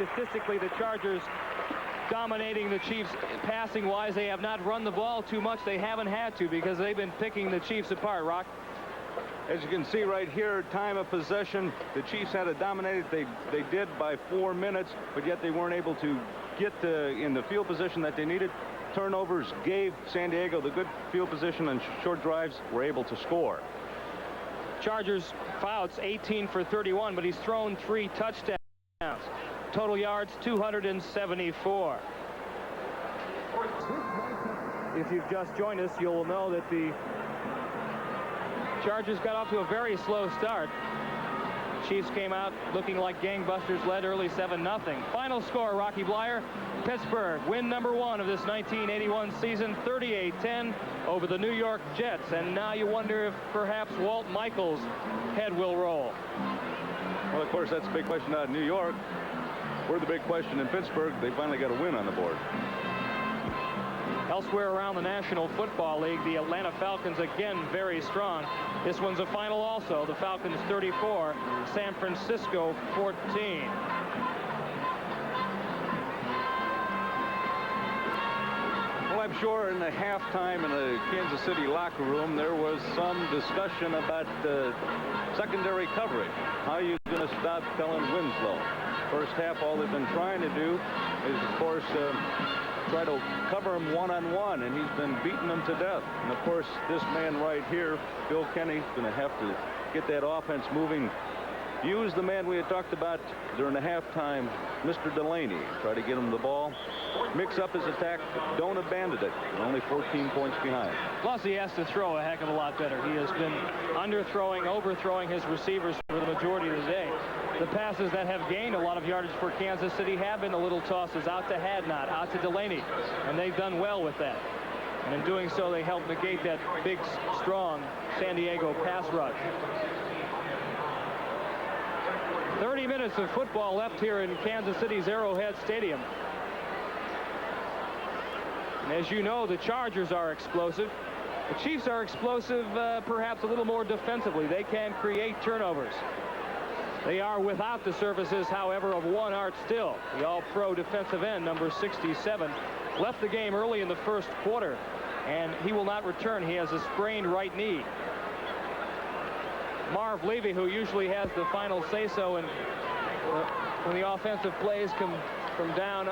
statistically, the Chargers dominating the Chiefs passing-wise. They have not run the ball too much. They haven't had to because they've been picking the Chiefs apart, Rock. As you can see right here, time of possession, the Chiefs had it dominated. They did by 4 minutes, but yet they weren't able to get in the field position that they needed. Turnovers gave San Diego the good field position, and short drives were able to score. Chargers Fouts 18 for 31, but he's thrown 3 touchdowns. Total yards 274. If you've just joined us, you'll know that the Chargers got off to a very slow start. Chiefs came out looking like gangbusters, led early 7-0. Final score, Rocky Bleier. Pittsburgh win number 1 of this 1981 season, 38-10 over the New York Jets. And now you wonder if perhaps Walt Michaels' head will roll. Well, of course, that's a big question out in New York. We're the big question in Pittsburgh. They finally got a win on the board. Elsewhere around the National Football League, the Atlanta Falcons again very strong. This one's a final also. The Falcons 34, San Francisco 14. Well, I'm sure in the halftime in the Kansas City locker room there was some discussion about secondary coverage. How are you going to stop Kellen Winslow? First half, all they've been trying to do is, of course, try to cover him one-on-one, and he's been beating them to death. And of course, this man right here, Bill Kenny's going to have to get that offense moving. Use the man we had talked about during the halftime, Mr. Delaney. Try to get him the ball, mix up his attack, don't abandon it. Only 14 points behind. Plus, he has to throw a heck of a lot better. He has been underthrowing, overthrowing his receivers for the majority of the day. The passes that have gained a lot of yardage for Kansas City have been the little tosses out to Hadnot, out to Delaney, and they've done well with that. And in doing so, they help negate that big, strong San Diego pass rush. 30 minutes of football left here in Kansas City's Arrowhead Stadium. And as you know, the Chargers are explosive. The Chiefs are explosive, perhaps a little more defensively. They can create turnovers. They are without the services, however, of one Art Still, the all-pro defensive end, number 67. Left the game early in the first quarter, and he will not return. He has a sprained right knee. Marv Levy, who usually has the final say-so and when the offensive plays come from down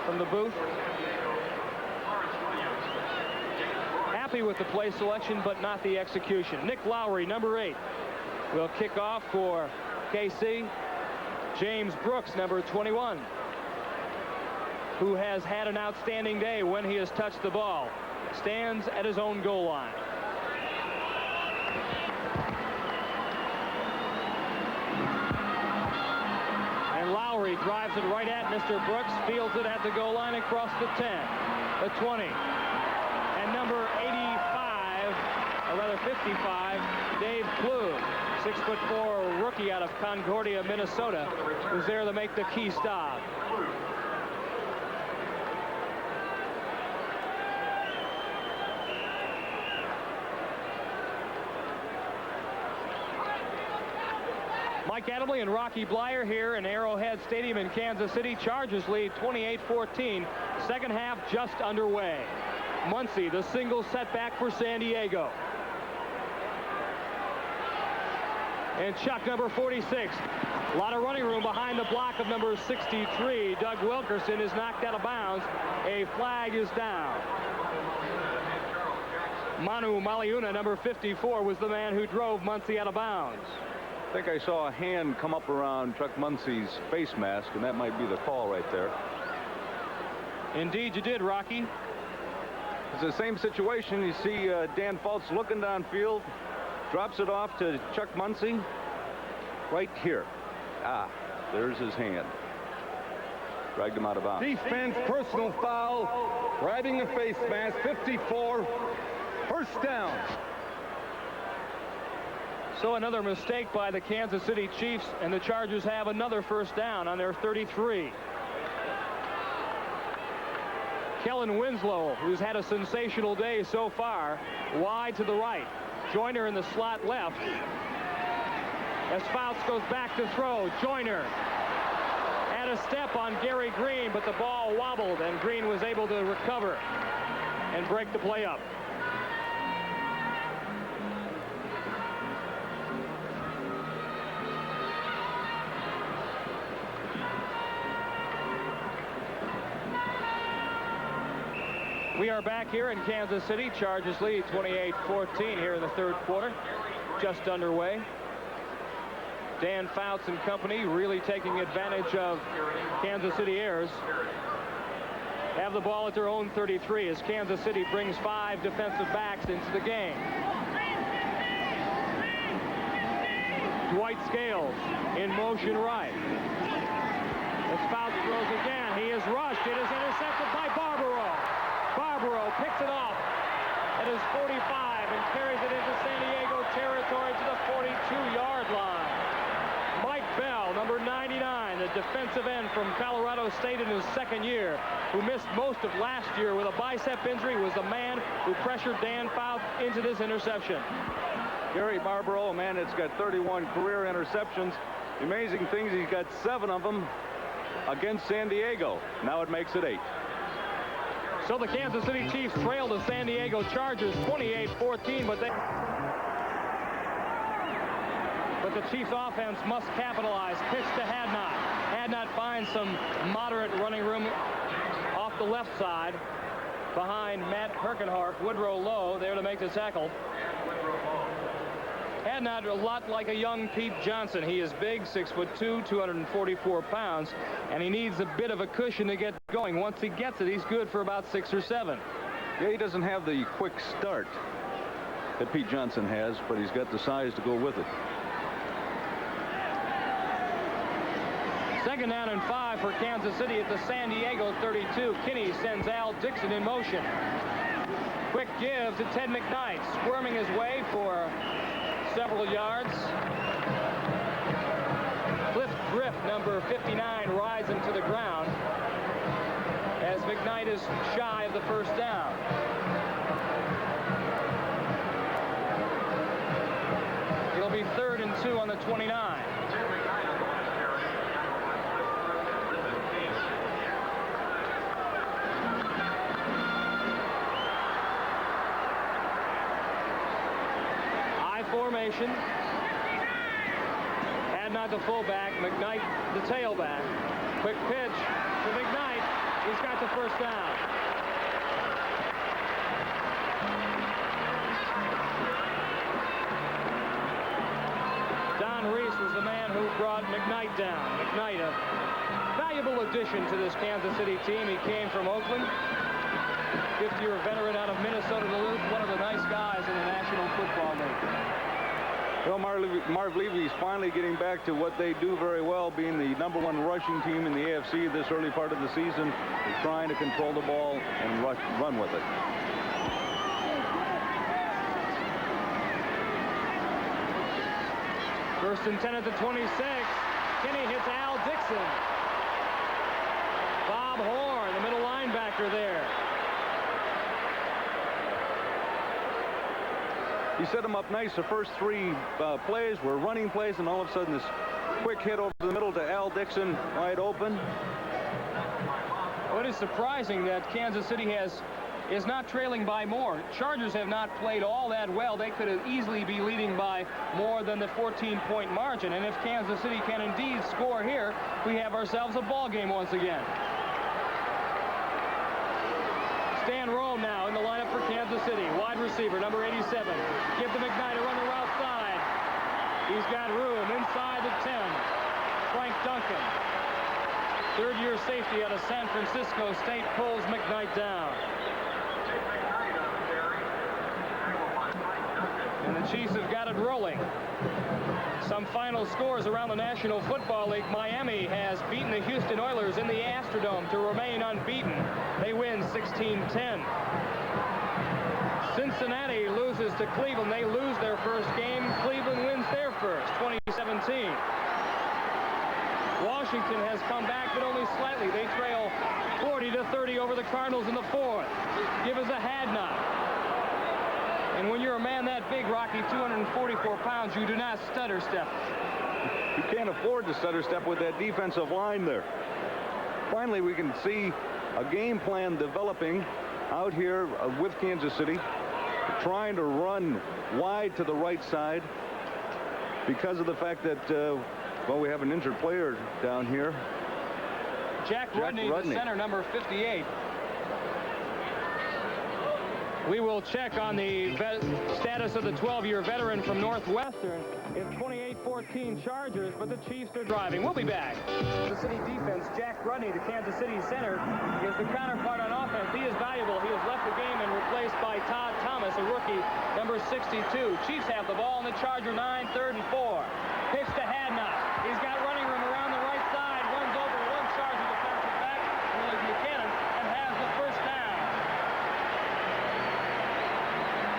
from the booth. Happy with the play selection, but not the execution. Nick Lowry, number 8, will kick off for KC. James Brooks, number 21, who has had an outstanding day when he has touched the ball, stands at his own goal line. And Lowry drives it right at Mr. Brooks, fields it at the goal line across the 10, the 20, and number 85, or rather 55, Dave Klug, 6'4" rookie out of Concordia, Minnesota, was there to make the key stop. Mike Adamle and Rocky Bleier here in Arrowhead Stadium in Kansas City. Chargers lead 28-14. Second half just underway. Muncie, the single setback for San Diego. And Chuck, number 46. A lot of running room behind the block of number 63. Doug Wilkerson is knocked out of bounds. A flag is down. Manu Maliuna, number 54, was the man who drove Muncie out of bounds. I think I saw a hand come up around Chuck Muncie's face mask, and that might be the call right there. Indeed you did, Rocky. It's the same situation. You see Dan Fultz looking downfield, drops it off to Chuck Muncie right here. Ah, there's his hand. Dragged him out of bounds. Defense, personal foul, grabbing the face mask, 54, first down. So another mistake by the Kansas City Chiefs, and the Chargers have another first down on their 33. Kellen Winslow, who's had a sensational day so far, wide to the right. Joyner in the slot left. As Fouts goes back to throw, Joyner at a step on Gary Green, but the ball wobbled, and Green was able to recover and break the play up. We are back here in Kansas City. Chargers lead 28-14 here in the third quarter. Just underway. Dan Fouts and company really taking advantage of Kansas City errors. Have the ball at their own 33 as Kansas City brings 5 defensive backs into the game. Dwight Scales in motion right. As Fouts throws again, he is rushed. It is intercepted by Barbaro. Barbaro picks it off at his 45 and carries it into San Diego territory to the 42-yard line. Mike Bell, number 99, the defensive end from Colorado State in his second year, who missed most of last year with a bicep injury, was the man who pressured Dan Fouts into this interception. Gary Barbaro, a man that's got 31 career interceptions. The amazing thing is he's got 7 of them against San Diego. Now it makes it 8. So the Kansas City Chiefs trail the San Diego Chargers 28-14, but the Chiefs offense must capitalize. Pitch to Hadnot. Hadnot finds some moderate running room off the left side behind Matt Herkenhardt. Woodrow Lowe there to make the tackle. Hadnot a lot like a young Pete Johnson. He is big, 6'2", 244 pounds, and he needs a bit of a cushion to get going. Once he gets it, he's good for about 6 or 7. Yeah, he doesn't have the quick start that Pete Johnson has, but he's got the size to go with it. Second down and 5 for Kansas City at the San Diego 32. Kinney sends Al Dixon in motion. Quick give to Ted McKnight, squirming his way for several yards. Cliff Griff, number 59, rides him to the ground as McKnight is shy of the first down. It'll be 3rd and 2 on the 29. Formation. Hadnot the fullback, McKnight the tailback. Quick pitch to McKnight. He's got the first down. Don Reese was the man who brought McKnight down. McKnight, a valuable addition to this Kansas City team. He came from Oakland. 50-year veteran out of Minnesota Duluth, one of the nice guys in the National Football League. Well, Marv Levy's finally getting back to what they do very well, being the #1 rushing team in the AFC this early part of the season. Is trying to control the ball and run with it. First and 10 at the 26. Kinney hits Al Dixon. Bob Horn, the middle linebacker there. He set him up nice. The first 3 plays were running plays, and all of a sudden this quick hit over the middle to Al Dixon, wide open. Well, it is surprising that Kansas City is not trailing by more. Chargers have not played all that well. They could easily be leading by more than the 14-point margin. And if Kansas City can indeed score here, we have ourselves a ball game once again. Stan Rome now in the lineup for Kansas City. Wide receiver, number 87. Give to McKnight to run the route side. He's got room inside the 10. Frank Duncan, third-year safety out of San Francisco State, pulls McKnight down. And the Chiefs have got it rolling. Some final scores around the National Football League. Miami has beaten the Houston Oilers in the Astrodome to remain unbeaten. They win 16-10. Cincinnati loses to Cleveland. They lose their first game. Cleveland wins their first, 2017. Washington has come back, but only slightly. They trail 40-30 over the Cardinals in the 4th. Give us a Hadnot. And when you're a man that big, Rocky, 244 pounds, you do not stutter step. You can't afford to stutter step with that defensive line there. Finally, we can see a game plan developing out here with Kansas City, trying to run wide to the right side because of the fact that, well, we have an injured player down here. Jack Rudney, the center, number 58. We will check on the status of the 12-year veteran from Northwestern. It's 28-14 Chargers, but the Chiefs are driving. We'll be back. The City defense, Jack Rudney, the Kansas City center, is the counterpart on offense. He is valuable. He has left the game and replaced by Todd Thomas, a rookie, number 62. Chiefs have the ball on the Charger 9, 3rd and 4. Pitch to Hadnot. He's got running room around the right side. Runs over one Charger defensive back, Willie Buchanan, and has the first down.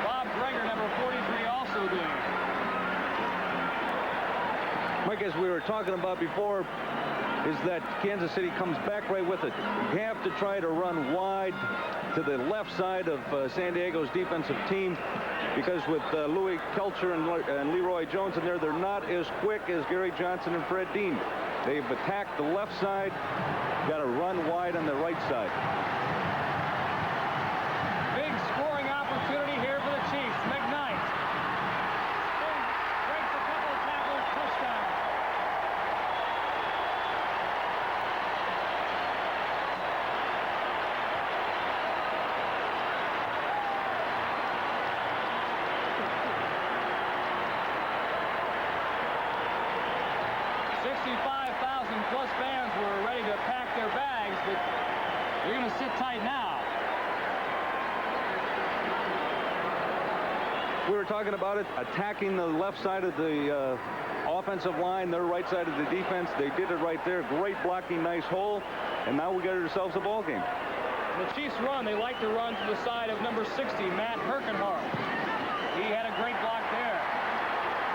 Bob Greger, number 43, also doing it. Mike, as we were talking about before, is that Kansas City comes back right with it. You have to try to run wide to the left side of San Diego's defensive team, because with Louis Kelcher and Leroy Jones in there, they're not as quick as Gary Johnson and Fred Dean. They've attacked the left side. Got to run wide on the right side. Big scoring opportunity here for the Chiefs. McKnight breaks a couple of tackles, touchdown. Plus fans were ready to pack their bags, but they're going to sit tight now. We were talking about it, attacking the left side of the offensive line, their right side of the defense. They did it right there. Great blocking, nice hole, and now we got ourselves a ball game. The Chiefs run. They like to run to the side of number 60, Matt Herkenhorst. He had a great block there.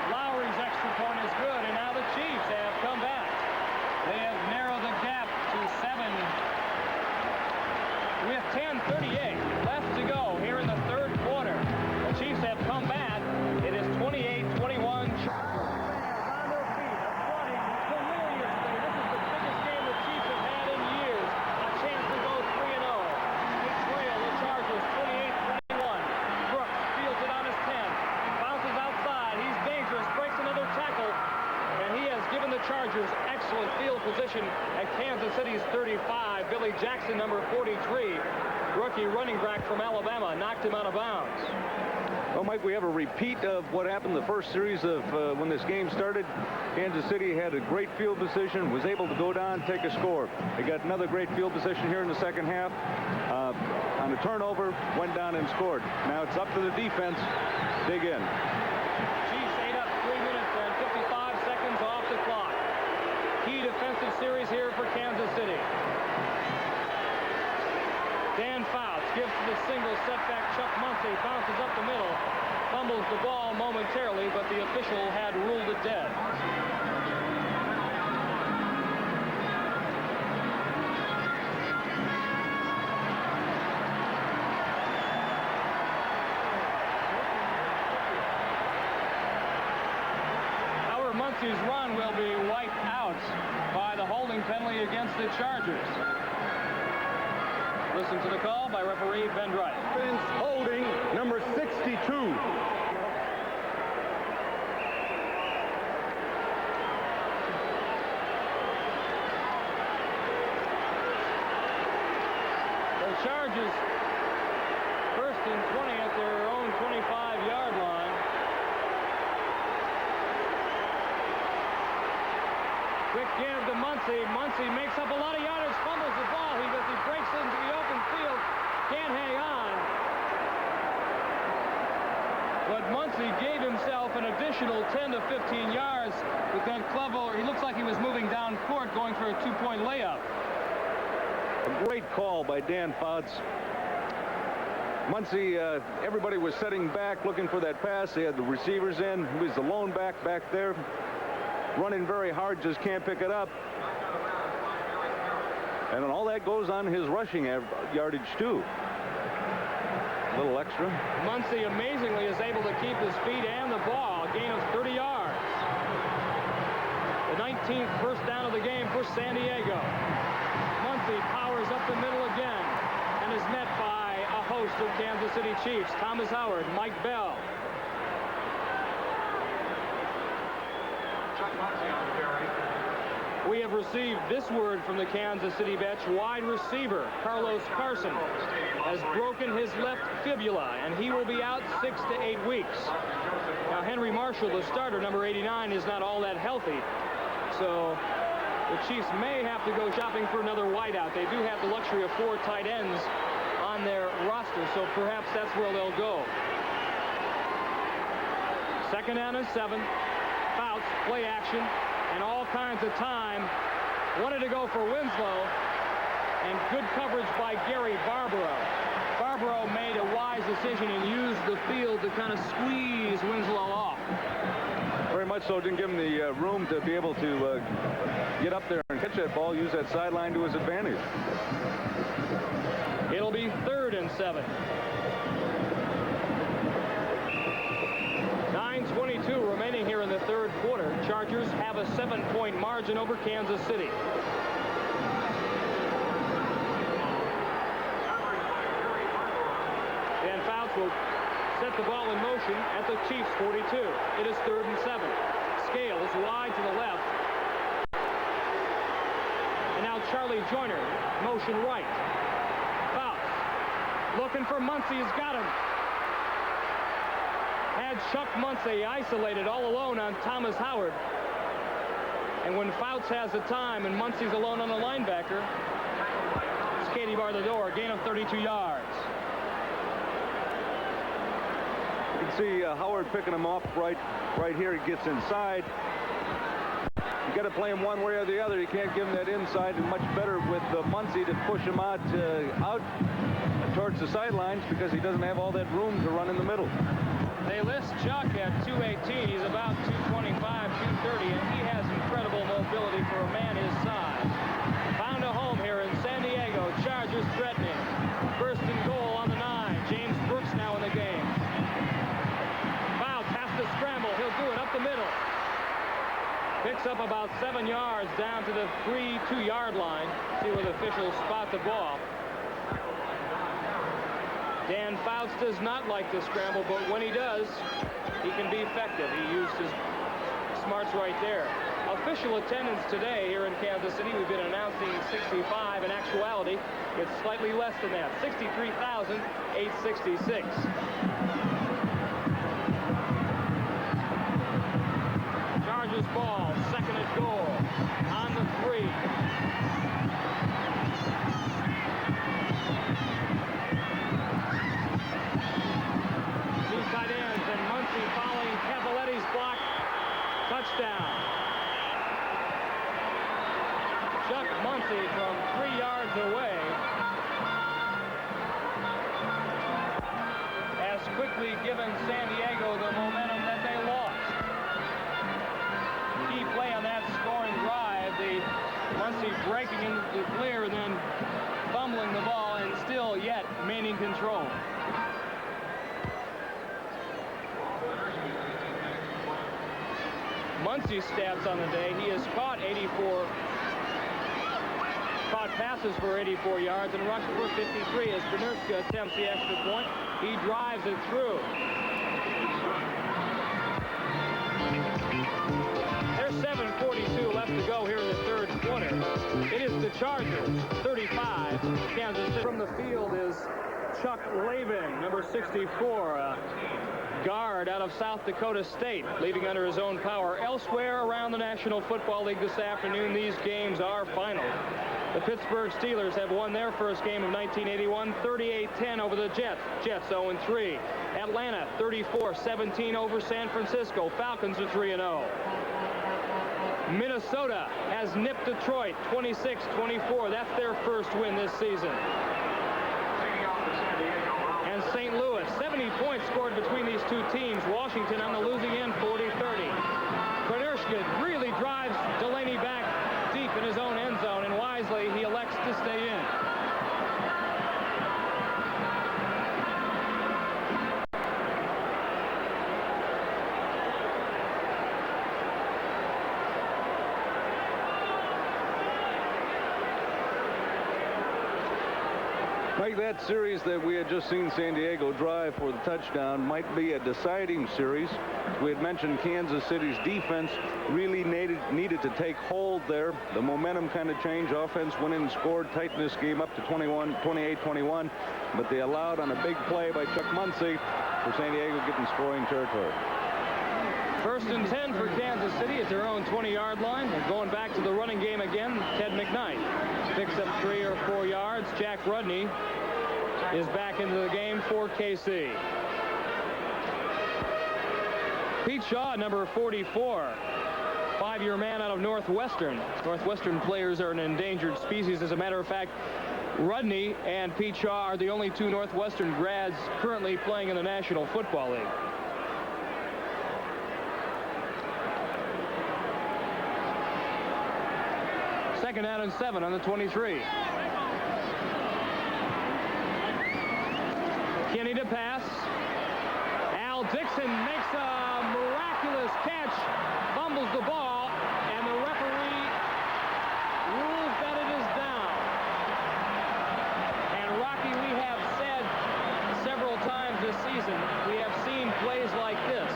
Lowry's extra point is good, and now the Chiefs have come back. They have narrowed the gap to 7 with 10:38 left to go here in the third quarter. The Chiefs have come back. It is 28-21. On their feet, applauding deliriously. This is the biggest game the Chiefs have had in years. A chance to go 3-0. They trail the Chargers 28-21. Brooks fields it on his 10. Bounces outside. He's dangerous. Breaks another tackle. And he has given the Chargers excellent field position at Kansas City's 35. Billy Jackson, number 43, rookie running back from Alabama, knocked him out of bounds. Well, Mike, we have a repeat of what happened the first series of when this game started. Kansas City had a great field position, was able to go down, take a score. They got another great field position here in the second half. On a turnover, went down and scored. Now it's up to the defense. Dig in. Chiefs ate up 3 minutes and 55 seconds off the clock. Key defensive series here for Kansas City. Dan Fouts gives to the single setback. Chuck Muncy bounces up the middle, fumbles the ball momentarily, but the official had ruled it dead. Muncy's run will be wiped out by the holding penalty against the Chargers. Listen to the call by referee Ben Wright. Offense holding number 62. The Chargers first and 20 at their own 25-yard line. Quick give to Muncy. Muncy makes up a lot of yardage, fumbles the ball. He breaks into the open field. Can't hang on. But Muncy gave himself an additional 10 to 15 yards with that clever. He looks like he was moving down court going for a two-point layup. A great call by Dan Fouts. Muncy, everybody was setting back looking for that pass. They had the receivers in. He was the lone back there. Running very hard, just can't pick it up. And all that goes on his rushing yardage, too. A little extra. Muncy amazingly is able to keep his feet and the ball. A gain of 30 yards. The The 19th first down of the game for San Diego. Muncy powers up the middle again and is met by a host of Kansas City Chiefs. Thomas Howard, Mike Bell. We have received this word from the Kansas City bench. Wide receiver Carlos Carson has broken his left fibula, and he will be out 6 to 8 weeks. Now, Henry Marshall, the starter, number 89, is not all that healthy. So the Chiefs may have to go shopping for another wideout. They do have the luxury of 4 tight ends on their roster, so perhaps that's where they'll go. 2nd down and 7. Fouts, play action, and all kinds of time. Wanted to go for Winslow, and good coverage by Gary Barbaro. Barbaro made a wise decision and used the field to kind of squeeze Winslow off. Very much so. Didn't give him the room to be able to get up there and catch that ball, use that sideline to his advantage. It'll be 3rd and 7. 9:22 remaining here in the 3rd quarter. Chargers have a 7-point margin over Kansas City. Dan Fouts will set the ball in motion at the Chiefs' 42. It is 3rd and 7. Scales wide to the left. And now Charlie Joyner, motion right. Fouts looking for Muncy. He's got him. Had Chuck Muncy isolated all alone on Thomas Howard. And when Fouts has the time and Muncy's alone on the linebacker, it's Katie bar the door, gain of 32 yards. You can see Howard picking him off right here. He gets inside. You got to play him one way or the other. You can't give him that inside, and much better with Muncy to push him out towards the sidelines because he doesn't have all that room to run in the middle. They list Chuck at 218. He's about 225, 230, and he has incredible mobility for a man his size. Found a home here in San Diego. Chargers threatening. 1st and goal on the 9. James Brooks now in the game. Fouts has to scramble. He'll do it up the middle. Picks up about 7 yards down to the 2-yard line. See where the officials spot the ball. Dan Fouts does not like to scramble, but when he does, he can be effective. He used his smarts right there. Official attendance today here in Kansas City, we've been announcing 65. In actuality, it's slightly less than that, 63,866. Chargers ball, 2nd and goal, on the 3. Tight ends, and Muncy following Cavalletti's block. Touchdown. Chuck Muncy from 3 yards away has quickly given San Diego the momentum that they lost. Key play on that scoring drive, the Muncy breaking into the clear and then fumbling the ball and still yet maintaining control. Muncy's stats on the day, he has caught passes for 84 yards and rushed for 53 as Benirska attempts the extra point. He drives it through. There's 7:42 left to go here in the 3rd quarter. It is the Chargers, 35, Kansas City. From the field is Chuck Lavin, number 64. Guard out of South Dakota State, leaving under his own power. Elsewhere around the National Football League this afternoon, these games are final. The Pittsburgh Steelers have won their first game of 1981, 38-10 over the Jets. Jets 0-3. Atlanta 34-17 over San Francisco. Falcons are 3-0. Minnesota has nipped Detroit 26-24. That's their first win this season. And St. Louis, 70 points scored between these two teams. Washington on the losing end, 40-30. Benirska really drives Delaney back deep in his own end zone, and wisely he elects to stay in. Mike, that series that we had just seen San Diego drive for the touchdown might be a deciding series. We had mentioned Kansas City's defense really needed to take hold there. The momentum kind of changed. Offense went in and scored, tightened this game up to 28-21, but they allowed on a big play by Chuck Muncy for San Diego getting scoring territory. 1st and 10 for Kansas City at their own 20-yard line. And going back to the running game again, Ted McKnight picks up 3 or 4 yards. Jack Rudney is back into the game for KC. Pete Shaw, number 44, 5-year man out of Northwestern. Northwestern players are an endangered species. As a matter of fact, Rudney and Pete Shaw are the only 2 Northwestern grads currently playing in the National Football League. Second down and 7 on the 23. Kinney to pass. Al Dixon makes a miraculous catch, fumbles the ball, and the referee rules that it is down. And Rocky, we have said several times this season, we have seen plays like this.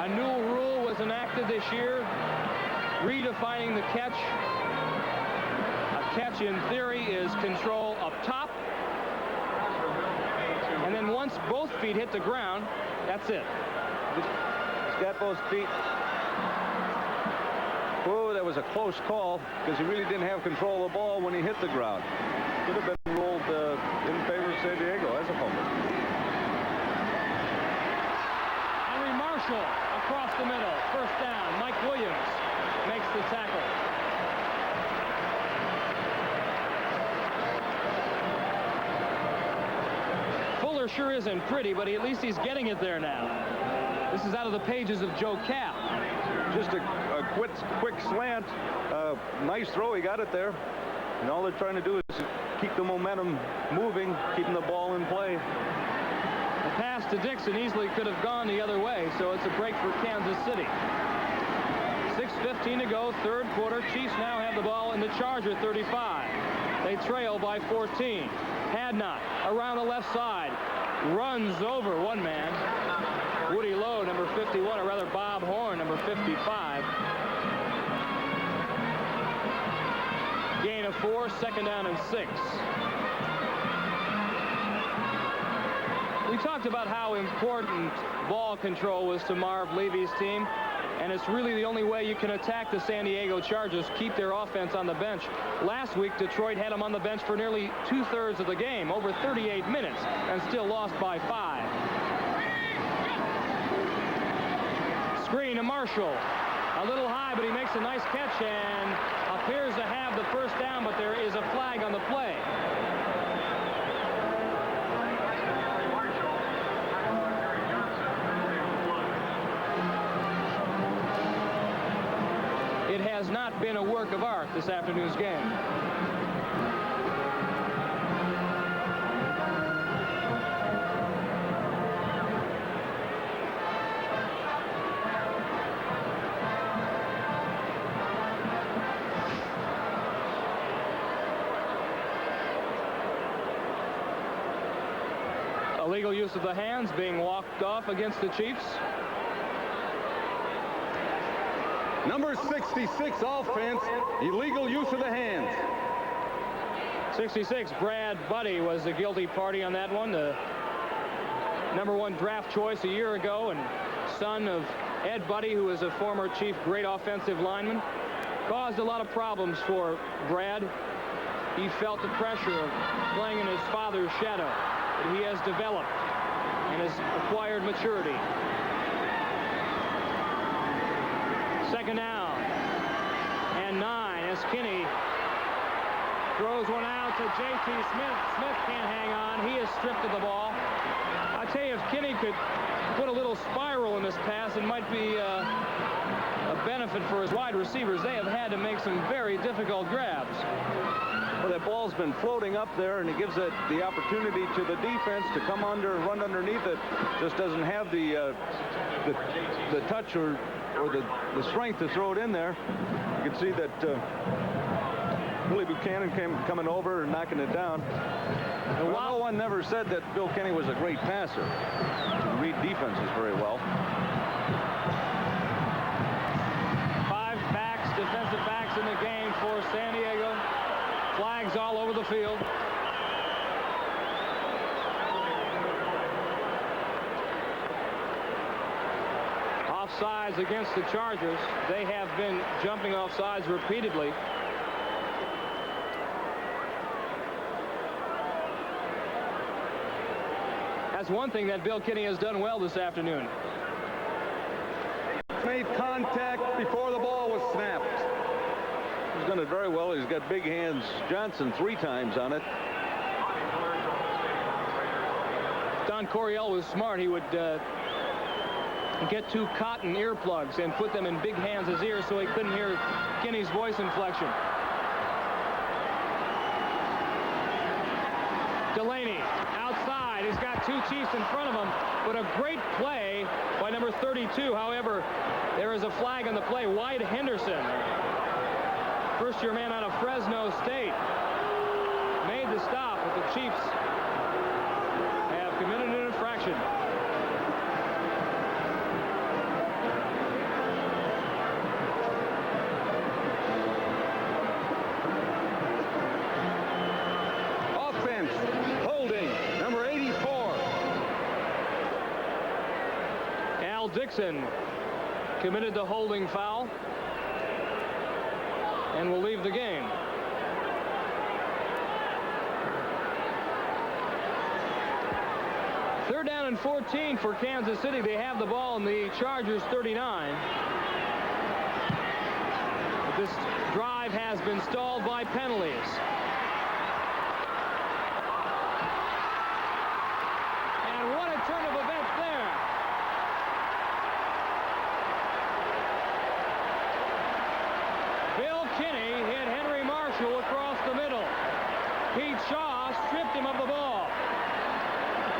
A new rule was enacted this year, redefining the catch. A catch, in theory, is control up top. And then once both feet hit the ground, that's it. He's got both feet. Oh, that was a close call because he really didn't have control of the ball when he hit the ground. Could have been ruled in favor of San Diego as a fumble. Henry Marshall across the middle. 1st down. Mike Williams makes the tackle. Fuller sure isn't pretty, but at least he's getting it there now. This is out of the pages of Joe Kapp. Just a quick slant. Nice throw. He got it there. And all they're trying to do is keep the momentum moving, keeping the ball in play. The pass to Dixon easily could have gone the other way, so it's a break for Kansas City. 6:15 to go, 3rd quarter. Chiefs now have the ball in the Charger 35. They trail by 14. Hadnot around the left side, runs over one man. Woody Lowe, number 51, or rather Bob Horn, number 55. Gain of 4, 2nd down and 6. We talked about how important ball control was to Marv Levy's team, and it's really the only way you can attack the San Diego Chargers, keep their offense on the bench. Last week, Detroit had them on the bench for nearly 2/3 of the game, over 38 minutes, and still lost by 5. Screen to Marshall. A little high, but he makes a nice catch and appears to have the 1st down, but there is a flag on the play. It has not been a work of art this afternoon's game. Illegal use of the hands being walked off against the Chiefs. Number 66 offense, illegal use of the hands. 66, Brad Buddy was the guilty party on that one. The number 1 draft choice a year ago and son of Ed Buddy, who was a former Chief great offensive lineman. Caused a lot of problems for Brad. He felt the pressure of playing in his father's shadow. But he has developed and has acquired maturity. 2nd down and 9 as Kinney throws one out to J.T. Smith. Smith can't hang on. He is stripped of the ball. I tell you, if Kinney could put a little spiral in this pass, it might be a benefit for his wide receivers. They have had to make some very difficult grabs. Well, that ball's been floating up there, and it gives it the opportunity to the defense to come under and run underneath it. Just doesn't have the touch or the strength to throw it in there. You can see that Billy Buchanan coming over and knocking it down. Well, no one never said that Bill Kenny was a great passer. He could read defenses very well. 5 backs, defensive backs in the game for San Diego. Flags all over the field. Offsides against the Chargers. They have been jumping off sides repeatedly. That's one thing that Bill Kenny has done well this afternoon. Made contact before the ball was snapped. He's done it very well. He's got big hands. Johnson 3 times on it. Don Coryell was smart. He would get 2 cotton earplugs and put them in Big Hands' ears so he couldn't hear Kenny's voice inflection. Delaney outside. He's got 2 Chiefs in front of him, but a great play by number 32. However, there is a flag on the play. Wyatt Henderson, first-year man out of Fresno State, made the stop, but the Chiefs have committed an infraction. Offense, holding, number 84. Al Dixon committed the holding foul and will leave the game. Third down and 14 for Kansas City. They have the ball in the Chargers 39. But this drive has been stalled by penalties. And what a turn of events there. Bill Kinney hit Henry Marshall across the middle. Pete Shaw stripped him of the ball.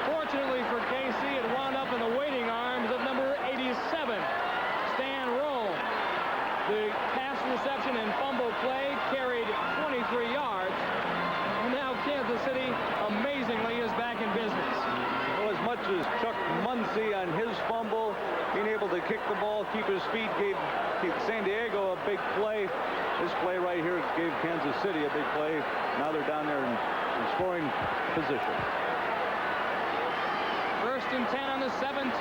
Fortunately for KC, it wound up in the waiting arms of number 87, Stan Rome. The pass reception and fumble play carried 23 yards. And now Kansas City, amazingly, is back in business. Well, as much as Chuck Muncy on his fumble, being able to kick the ball, keep his feet, gave San Diego a big play. This play right here gave Kansas City a big play. Now they're down there in scoring position. 1st and 10 on the 17.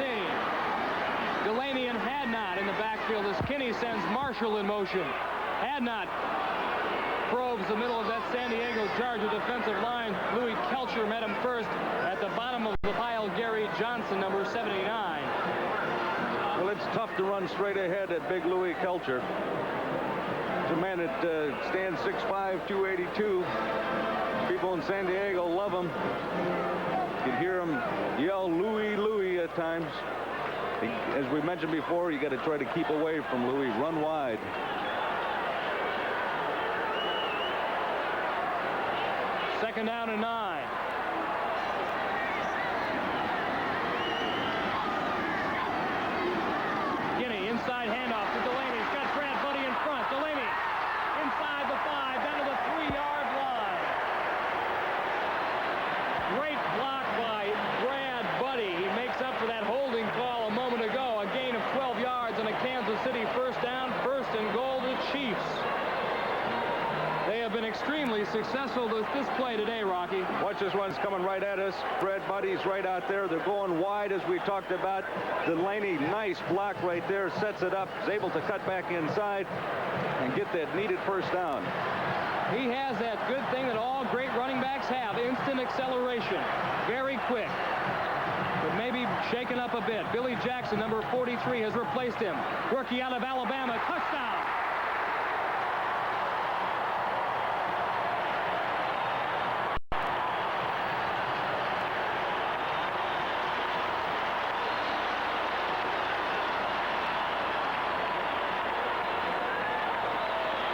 Delaney and Hadnot in the backfield as Kinney sends Marshall in motion. Hadnot probes the middle of that San Diego Charger defensive line. Louis Kelcher met him first. At the bottom of the pile, Gary Johnson, number 79. Well, it's tough to run straight ahead at big Louis Kelcher. It's a man that stands 6'5", 282. People in San Diego love him. You can hear him yell Louis, Louis at times. As we mentioned before, you got to try to keep away from Louis. Run wide. Second down and 9. Kinney inside handoff to Delaney. He's got Brad Buddy in front. Delaney inside the 5, down to the 3-yard line. Great block by Brad Buddy. He makes up for that holding call a moment ago. A gain of 12 yards and a Kansas City first down. 1st and goal to Chiefs. They have been extremely successful with this play today, Rocky. Watch this one's coming right at us. Brad Buddy's right out there. They're going wide as we talked about. Delaney, nice block right there. Sets it up. Is able to cut back inside and get that needed first down. He has that good thing that all great running backs have. Instant acceleration. Very quick. But maybe shaken up a bit. Billy Jackson, number 43, has replaced him. Rookie out of Alabama. Touchdown.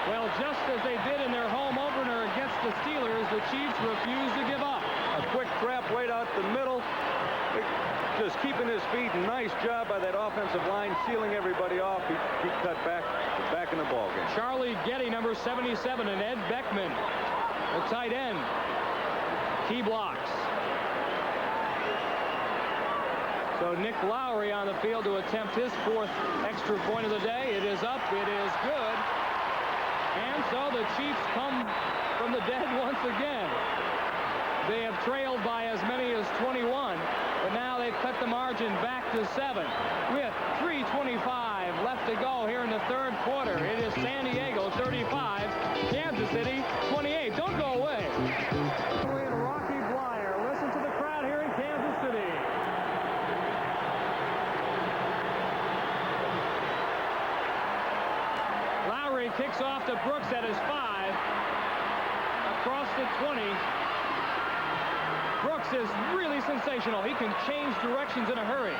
Well, just as they did in their home opener against the Steelers, the Chiefs refused to give up. A quick trap right out the middle. Just keeping his feet. Nice job by that offensive line, sealing everybody off. He cut back in the ballgame. Charlie Getty, number 77, and Ed Beckman, the tight end. Key blocks. So Nick Lowry on the field to attempt his 4th extra point of the day. It is up. It is good. And so the Chiefs come from the dead once again. They have trailed by as many as 21, but now they've cut the margin back to 7 with 3:25 left to go here in the 3rd quarter. It is San Diego 35, Kansas City 28. Don't go away. Rocky Blyer. Listen to the crowd here in Kansas City. Lowry kicks off to Brooks at his 5. Across the 20. Brooks is really sensational. He can change directions in a hurry.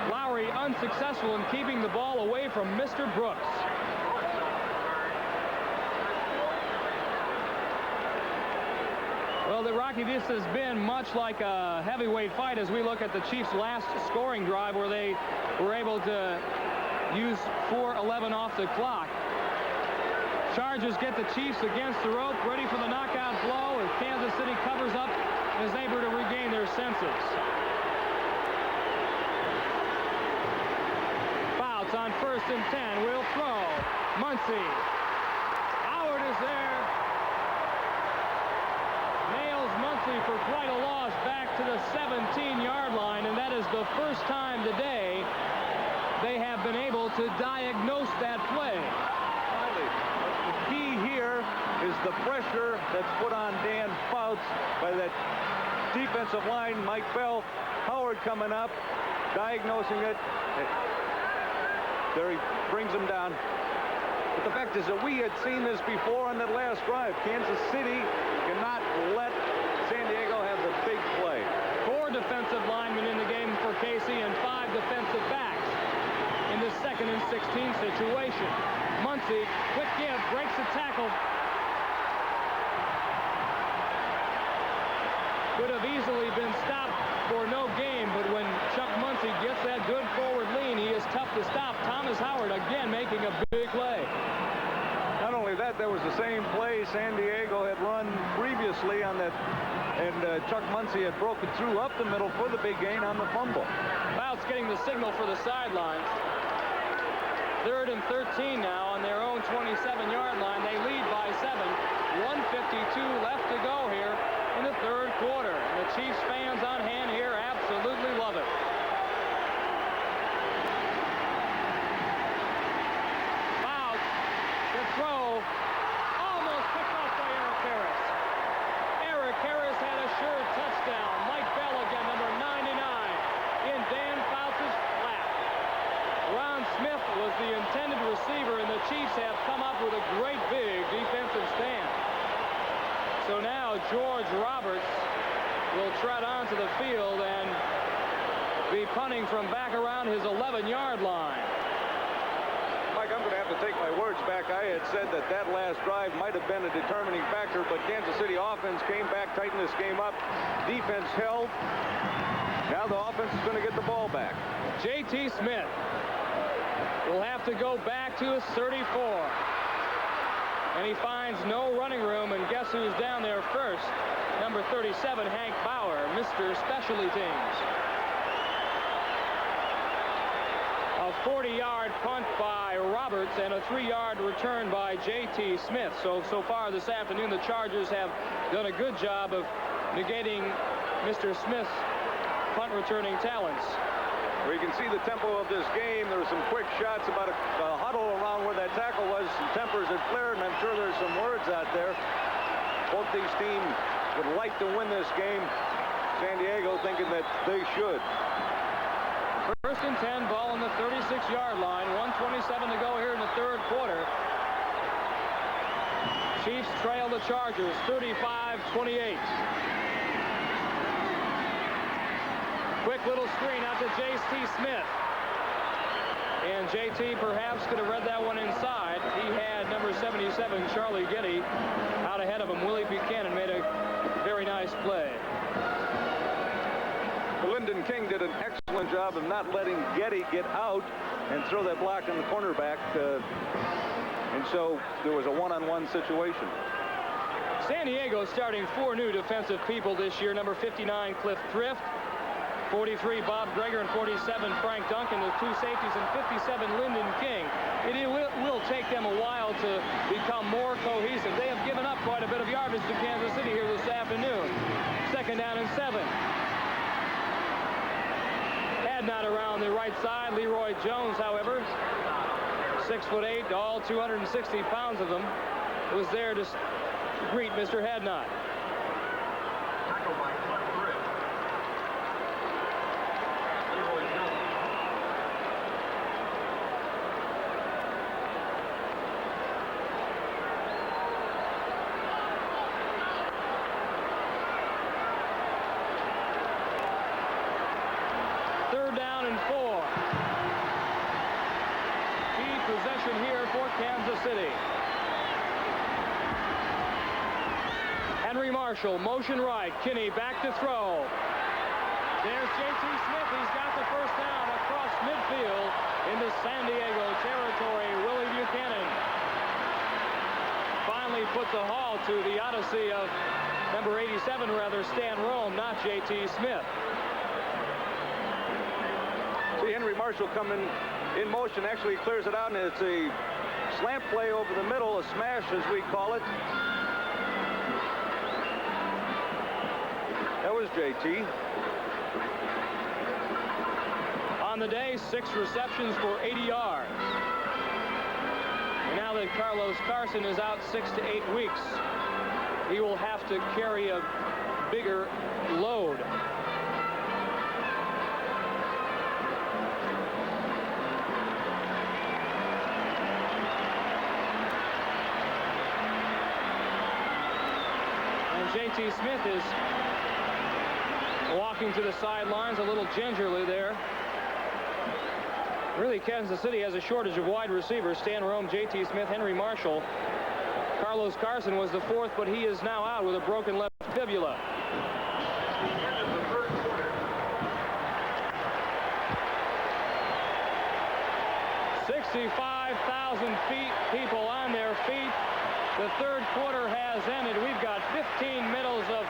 Lowry unsuccessful in keeping the ball away from Mr. Brooks. Well, Rocky, this has been much like a heavyweight fight as we look at the Chiefs' last scoring drive where they were able to use 4:11 off the clock. Chargers get the Chiefs against the rope, ready for the knockout blow as Kansas City covers up and is able to regain their senses. Fouts on 1st and 10. Will throw. Muncy. Howard is there. Nails Muncy for quite a loss back to the 17-yard line, and that is the first time today they have been able to diagnose that play. The key here is the pressure that's put on Dan Fouts by that defensive line. Mike Bell, Howard coming up, diagnosing it. There he brings him down. But the fact is that we had seen this before on that last drive. Kansas City cannot let San Diego have the big play. 4 defensive linemen in the game for Casey and 5 defensive backs in the 2nd and 16 situation. Muncy, quick give, breaks the tackle. Could have easily been stopped for no gain, but when Chuck Muncy gets that good forward lean, he is tough to stop. Thomas Howard again making a big play. Not only that, there was the same play San Diego had run previously on that, and Chuck Muncy had broken through up the middle for the big gain on the fumble. Fouts getting the signal for the sidelines. 3rd and 13 now on their own 27-yard line. They lead by 7. 1:52 left to go here in the 3rd quarter. And the Chiefs fans on hand here absolutely love it. Fouts, the throw, almost picked off by Eric Harris. Eric Harris had a sure touchdown. Mike Bell again, number 99, in Dan Fouts' lap. Ron Smith was the intended receiver, and the Chiefs have come up with a great big defensive stand. So now George Roberts will trot onto the field and be punting from back around his 11-yard line. Mike, I'm going to have to take my words back. I had said that that last drive might have been a determining factor, but Kansas City offense came back, tightened this game up. Defense held. Now the offense is going to get the ball back. J.T. Smith will have to go back to his 34. And he finds no running room, and guess who's down there first? Number 37, Hank Bauer, Mr. Specialty Teams. A 40-yard punt by Roberts and a 3-yard return by J.T. Smith. So far this afternoon, the Chargers have done a good job of negating Mr. Smith's punt returning talents. Where you can see the tempo of this game. There were some quick shots about a huddle around where that tackle was. Some tempers had flared, and I'm sure there's some words out there. Both these teams would like to win this game. San Diego thinking that they should. 1st and 10, ball on the 36-yard line. 1:27 to go here in the 3rd quarter. Chiefs trail the Chargers 35-28. Quick little screen out to J.T. Smith. And J.T. perhaps could have read that one inside. He had number 77, Charlie Getty, out ahead of him. Willie Buchanan made a very nice play. Milton King did an excellent job of not letting Getty get out and throw that block in the cornerback. And so there was a one-on-one situation. San Diego starting 4 new defensive people this year. Number 59, Cliff Thrift. 43, Bob Greger, and 47, Frank Duncan, the 2 safeties, and 57, Lyndon King. It will take them a while to become more cohesive. They have given up quite a bit of yardage to Kansas City here this afternoon. 2nd down and 7. Hadnot around the right side. Leroy Jones, however, 6'8", all 260 pounds of them, was there to greet Mr. Hadnot. Marshall, motion right. Kinney back to throw. There's J.T. Smith. He's got the first down across midfield into San Diego territory. Willie Buchanan finally put the haul to the odyssey of number 87, rather, Stan Rome, not J.T. Smith. See Henry Marshall coming in motion, actually clears it out, and it's a slant play over the middle, a smash as we call it. That was J.T. On the day, 6 receptions for 80 yards. And now that Carlos Carson is out 6 to 8 weeks, he will have to carry a bigger load. And J.T. Smith is walking to the sidelines a little gingerly there. Really, Kansas City has a shortage of wide receivers. Stan Rome, J.T. Smith, Henry Marshall. Carlos Carson was the 4th, but he is now out with a broken left fibula. $65,000 people on their feet. The 3rd quarter has ended. We've got 15 minutes of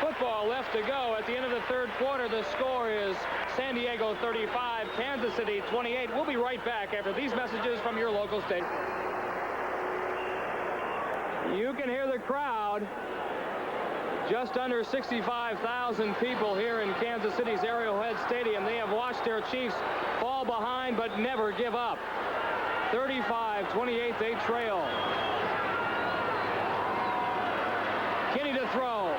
football left to go. At the end of the 3rd quarter, the score is San Diego 35, Kansas City 28. We'll be right back after these messages from your local station. You can hear the crowd. Just under 65,000 people here in Kansas City's Arrowhead Stadium. They have watched their Chiefs fall behind but never give up. 35-28, they trail. Kinney to throw.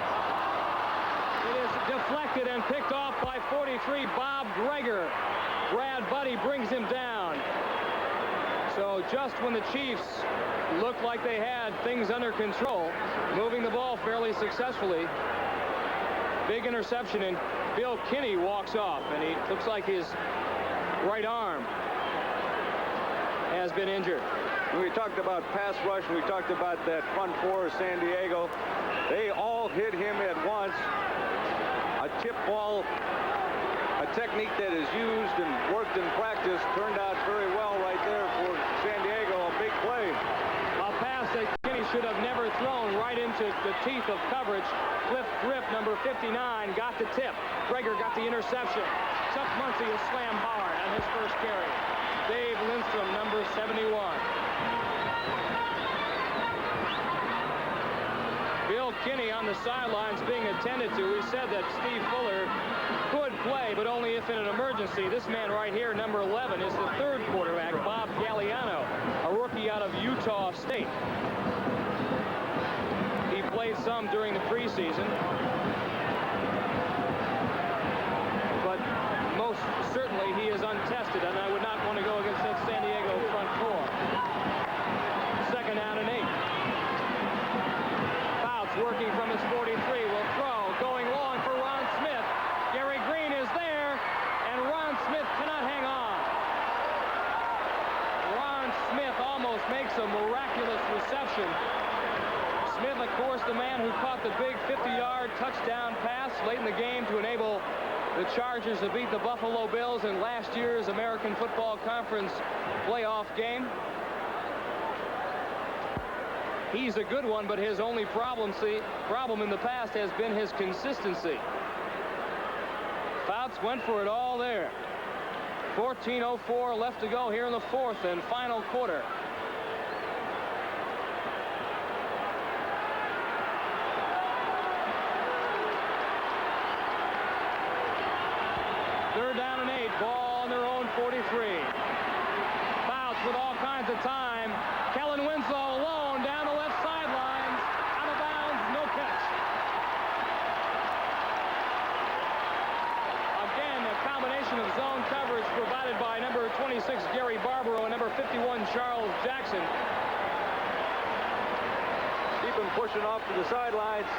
It is deflected and picked off by 43, Bob Greger. Brad Buddy brings him down. So just when the Chiefs looked like they had things under control, moving the ball fairly successfully, big interception, and Bill Kinney walks off, and he looks like his right arm has been injured. We talked about pass rush, we talked about that front 4 of San Diego. They all hit him at once. A tip ball, a technique that is used and worked in practice, turned out very well right there for San Diego. A big play. A pass that Kinney should have never thrown, right into the teeth of coverage. Cliff Thrift, number 59, got the tip. Greger got the interception. Chuck Muncie is slam hard on his first carry. Dave Lindstrom, number 71. Bill Kinney on the sidelines being attended to. We said that Steve Fuller could play, but only if in an emergency. This man right here, number 11, is the 3rd quarterback, Bob Galliano, a rookie out of Utah State. He played some during the preseason, but most certainly he is untested, and I would not want to go against that San Diego front 4. 2nd down and 8. Working from his 43, will throw, going long for Ron Smith. Gary Green is there, and Ron Smith cannot hang on. Ron Smith almost makes a miraculous reception. Smith, of course, the man who caught the big 50-yard touchdown pass late in the game to enable The Chargers have beat the Buffalo Bills in last year's American Football Conference playoff game. He's a good one, but his only problem in the past has been his consistency. Fouts went for it all there. 14:04 left to go here in the fourth and final quarter. Third down and 8. Ball on their own 43. Fouts with all kinds of time. Kellen Winslow alone down the left sideline. Out of bounds. No catch. Again, a combination of zone coverage provided by number 26 Gary Barbaro and number 51 Charles Jackson. Keep him pushing off to the sidelines.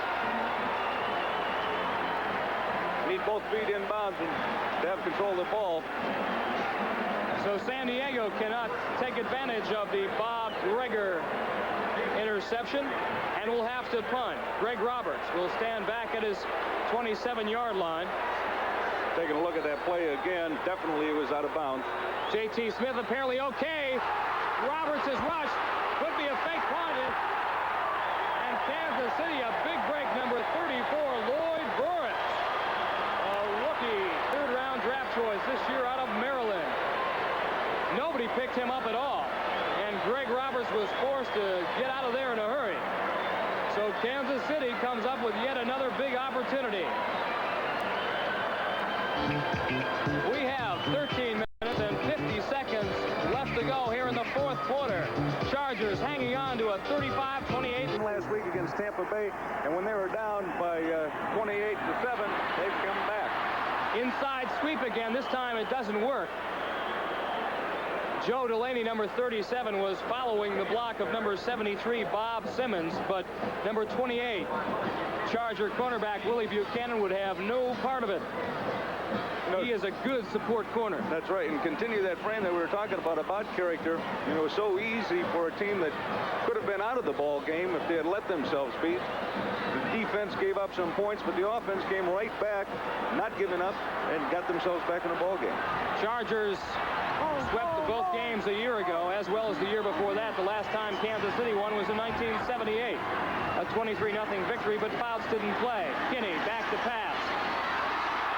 Need both feet inbounds and to have control of the ball. So San Diego cannot take advantage of the Bob Greger interception and will have to punt. Greg Roberts will stand back at his 27-yard line. Taking a look at that play again, definitely it was out of bounds. J.T. Smith apparently okay. Roberts is rushed. Could be a fake punt. And Kansas City, a big break, number 34, Lloyd Burris. A rookie third-round draft choice this year out of Maryland. Nobody picked him up at all. And Greg Roberts was forced to get out of there in a hurry. So Kansas City comes up with yet another big opportunity. We have 13 minutes and 50 seconds left to go here in the fourth quarter. Chargers hanging on to a 35-28. Last week against Tampa Bay, and when they were down by 28-7, they've come back. Inside sweep again. This time it doesn't work. Joe Delaney, number 37, was following the block of number 73, Bob Simmons, but number 28, Charger cornerback Willie Buchanan, would have no part of it. He is a good support corner. That's right, and continue that frame that we were talking about character. You know, it was so easy for a team that could have been out of the ball game if they had let themselves beat. The defense gave up some points, but the offense came right back, not giving up, and got themselves back in the ball game. Chargers swept both games a year ago, as well as the year before that. The last time Kansas City won was in 1978. A 23-0 victory, but Fouts didn't play. Kinney back to pass.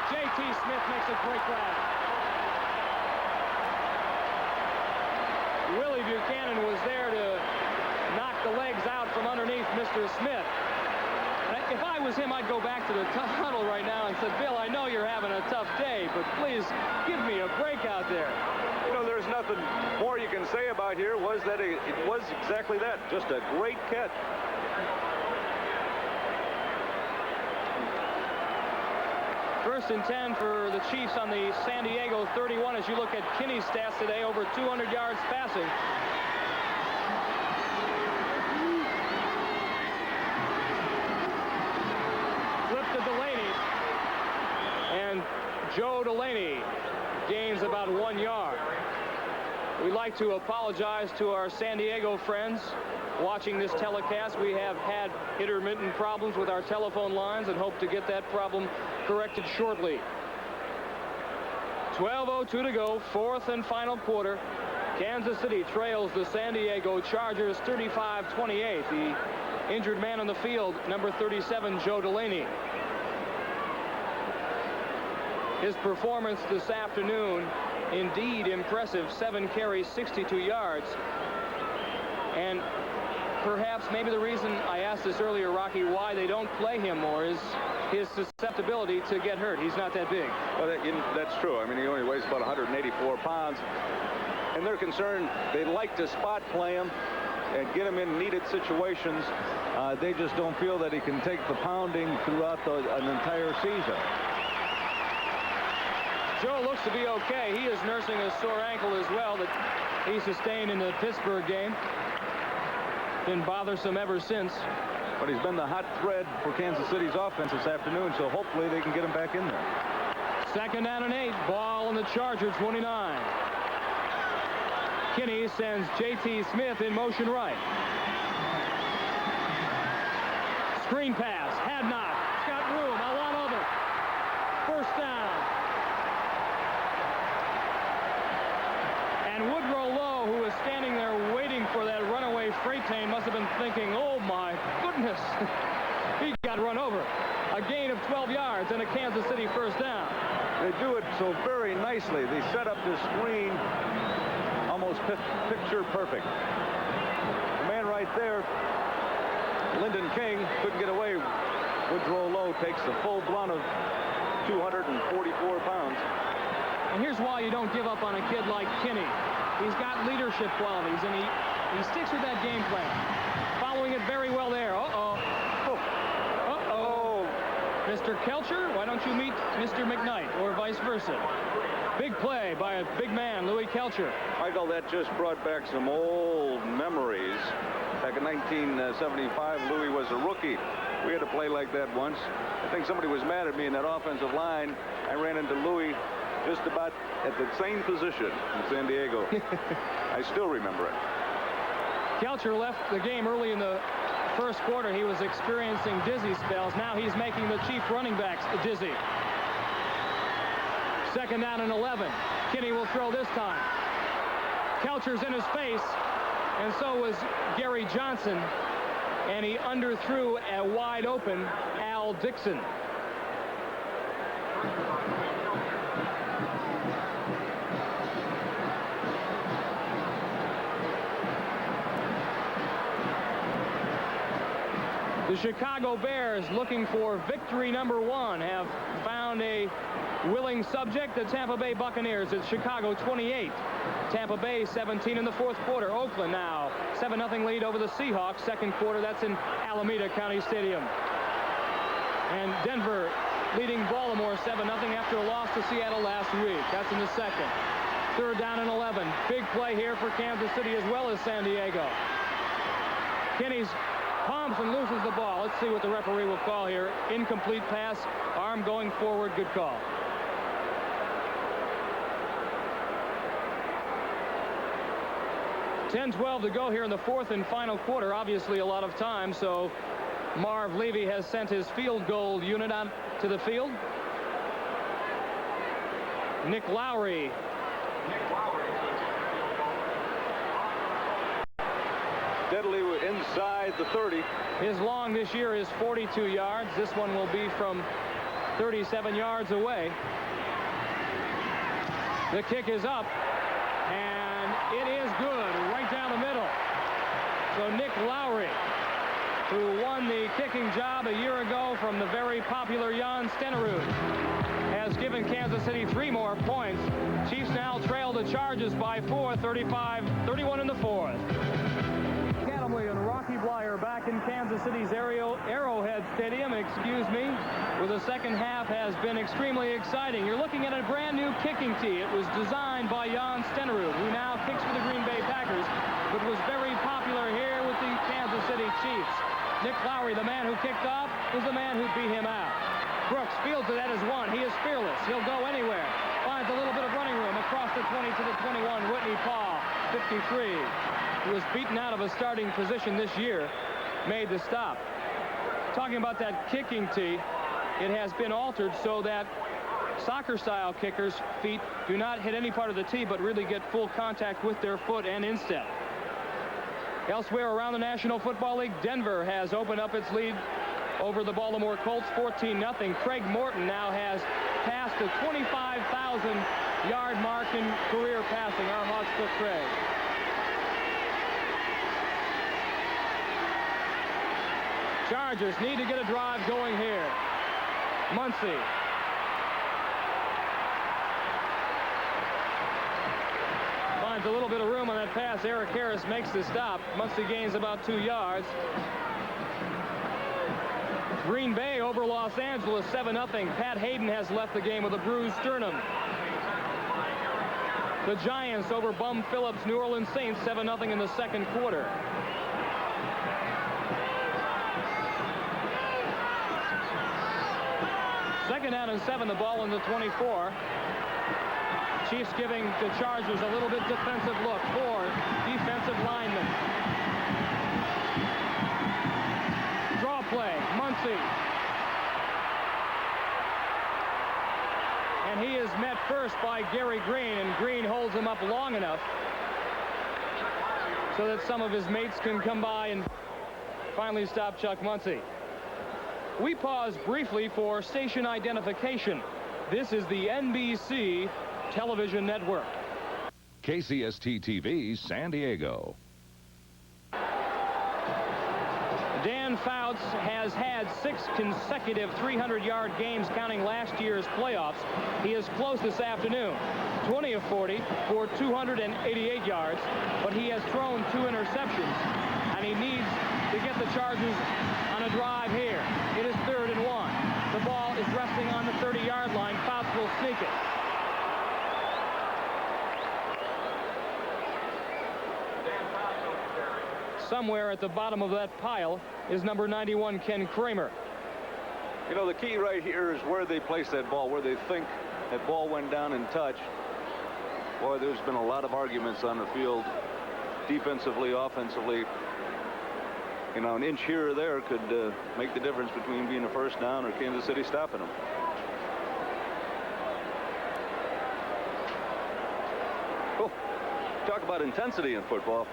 J.T. Smith makes a great grab. Willie Buchanan was there to knock the legs out from underneath Mr. Smith. If I was him, I'd go back to the tunnel right now and say, Bill, I know you're having a tough day, but please give me a break out there. You know, there's nothing more you can say about here. Was that it was exactly that. Just a great catch. First and 10 for the Chiefs on the San Diego 31. As you look at Kinney's stats today, over 200 yards passing. Flip to Delaney. And Joe Delaney gains about 1 yard. We'd like to apologize to our San Diego friends watching this telecast. We have had intermittent problems with our telephone lines and hope to get that problem corrected shortly. 12:02 to go, fourth and final quarter. Kansas City trails the San Diego Chargers 35-28. The injured man on the field, number 37, Joe Delaney. His performance this afternoon, indeed impressive. 7 carries, 62 yards. And perhaps maybe the reason I asked this earlier, Rocky, why they don't play him more is his susceptibility to get hurt. He's not that big. Well, that's true. I mean, he only weighs about 184 pounds. And they're concerned. They like to spot play him and get him in needed situations. They just don't feel that he can take the pounding throughout an entire season. Joe looks to be okay. He is nursing a sore ankle as well that he sustained in the Pittsburgh game. Been bothersome ever since. But he's been the hot thread for Kansas City's offense this afternoon, so hopefully they can get him back in there. Second down and 8. Ball on the Charger 29. Kinney sends J.T. Smith in motion right. Screen pass. Had not. Got room. A lot of it. First down. And Woodrow Lowe, who was standing there waiting for that runaway freight train, must have been thinking, oh my goodness, he got run over. A gain of 12 yards and a Kansas City first down. They do it so very nicely. They set up this screen almost picture perfect. The man right there, Lyndon King, couldn't get away. Woodrow Lowe takes the full brunt of 244 pounds. And here's why you don't give up on a kid like Kinney. He's got leadership qualities, and he sticks with that game plan. Following it very well there. Uh-oh. Uh-oh. Mr. Kelcher, why don't you meet Mr. McKnight, or vice versa? Big play by a big man, Louis Kelcher. Michael, that just brought back some old memories. Back in 1975, Louis was a rookie. We had a play like that once. I think somebody was mad at me in that offensive line. I ran into Louis just about at the same position in San Diego. I still remember it. Kelcher left the game early in the first quarter. He was experiencing dizzy spells. Now he's making the Chief running backs dizzy. Second down and 11. Kinney will throw this time. Kelcher's in his face, and so was Gary Johnson, and he underthrew a wide open Al Dixon. The Chicago Bears, looking for victory number 1, have found a willing subject. The Tampa Bay Buccaneers. It's Chicago 28. Tampa Bay 17 in the fourth quarter. Oakland now 7-0 lead over the Seahawks. Second quarter, that's in Alameda County Stadium. And Denver leading Baltimore 7-0 after a loss to Seattle last week. That's in the second. Third down and 11. Big play here for Kansas City as well as San Diego. Kinney's pumps and loses the ball. Let's see what the referee will call here. Incomplete pass. Arm going forward. Good call. .10-12 to go here in the fourth and final quarter. Obviously a lot of time, so Marv Levy has sent his field goal unit on to the field. Nick Lowry. Deadly inside the 30. His long this year is 42 yards. This one will be from 37 yards away. The kick is up, and it is good right down the middle. So Nick Lowry, who won the kicking job a year ago from the very popular Jan Stenerud, has given Kansas City 3 more points. Chiefs now trail the Chargers by 4, 35-31 in the fourth. And Rocky Blyer back in Kansas City's Arrowhead Stadium, where the second half has been extremely exciting. You're looking at a brand new kicking tee. It was designed by Jan Stenerud, who now kicks for the Green Bay Packers, but was very popular here with the Kansas City Chiefs. Nick Lowry, the man who kicked off, was the man who beat him out. Brooks fields it at his 1. He is fearless. He'll go anywhere. Finds a little bit of running room across the 20 to the 21. Whitney Paul, 53. Who was beaten out of a starting position this year, made the stop. Talking about that kicking tee, it has been altered so that soccer-style kickers' feet do not hit any part of the tee, but really get full contact with their foot and instep. Elsewhere around the National Football League, Denver has opened up its lead over the Baltimore Colts, 14-0. Craig Morton now has passed the 25,000-yard mark in career passing. Our Hawks for Craig. Chargers need to get a drive going here. Muncy. Finds a little bit of room on that pass. Eric Harris makes the stop. Muncy gains about 2 yards. Green Bay over Los Angeles 7-0. Pat Hayden has left the game with a bruised sternum. The Giants over Bum Phillips New Orleans Saints 7-0 in the second quarter. Second down and 7, the ball in the 24. Chiefs giving the Chargers a little bit defensive look. 4 defensive linemen. Draw play, Muncy. And he is met first by Gary Green, and Green holds him up long enough so that some of his mates can come by and finally stop Chuck Muncy. We pause briefly for station identification. This is the NBC television network. KCST TV, San Diego. Dan Fouts has had 6 consecutive 300-yard games, counting last year's playoffs. He is close this afternoon. 20 of 40 for 288 yards, but he has thrown 2 interceptions, and he needs to get the Chargers on a drive here. It is 3rd and 1. The ball is resting on the 30-yard line. Fouts will sneak it. Somewhere at the bottom of that pile is number 91, Ken Kramer. You know, the key right here is where they place that ball, where they think that ball went down and touched. Boy, there's been a lot of arguments on the field, defensively, offensively. You know, an inch here or there could make the difference between being a first down or Kansas City stopping them. Oh, talk about intensity in football.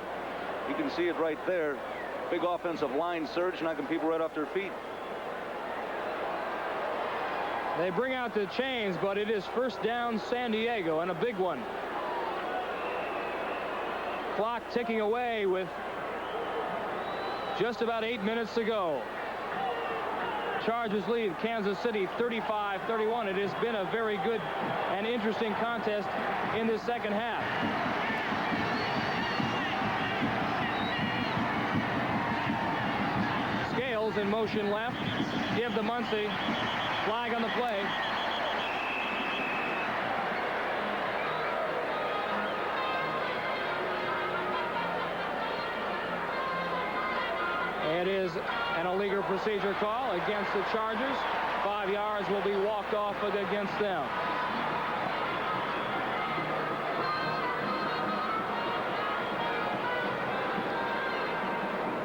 You can see it right there. Big offensive line surge, knocking people right off their feet. They bring out the chains, but it is first down San Diego, and a big one. Clock ticking away with just about 8 minutes to go. Chargers lead Kansas City 35-31. It has been a very good and interesting contest in the second half. Scales in motion left. Give to Muncy. Flag on the play. It is an illegal procedure call against the Chargers. 5 yards will be walked off against them.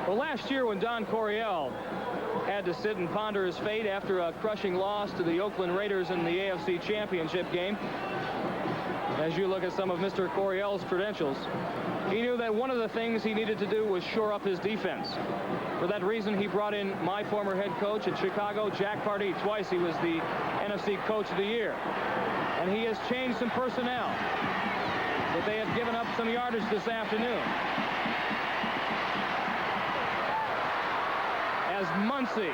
Well, last year when Don Coryell had to sit and ponder his fate after a crushing loss to the Oakland Raiders in the AFC Championship game, as you look at some of Mr. Coryell's credentials, he knew that one of the things he needed to do was shore up his defense. For that reason, he brought in my former head coach at Chicago, Jack Pardee. Twice he was the NFC Coach of the Year. And he has changed some personnel, but they have given up some yardage this afternoon. As Muncy,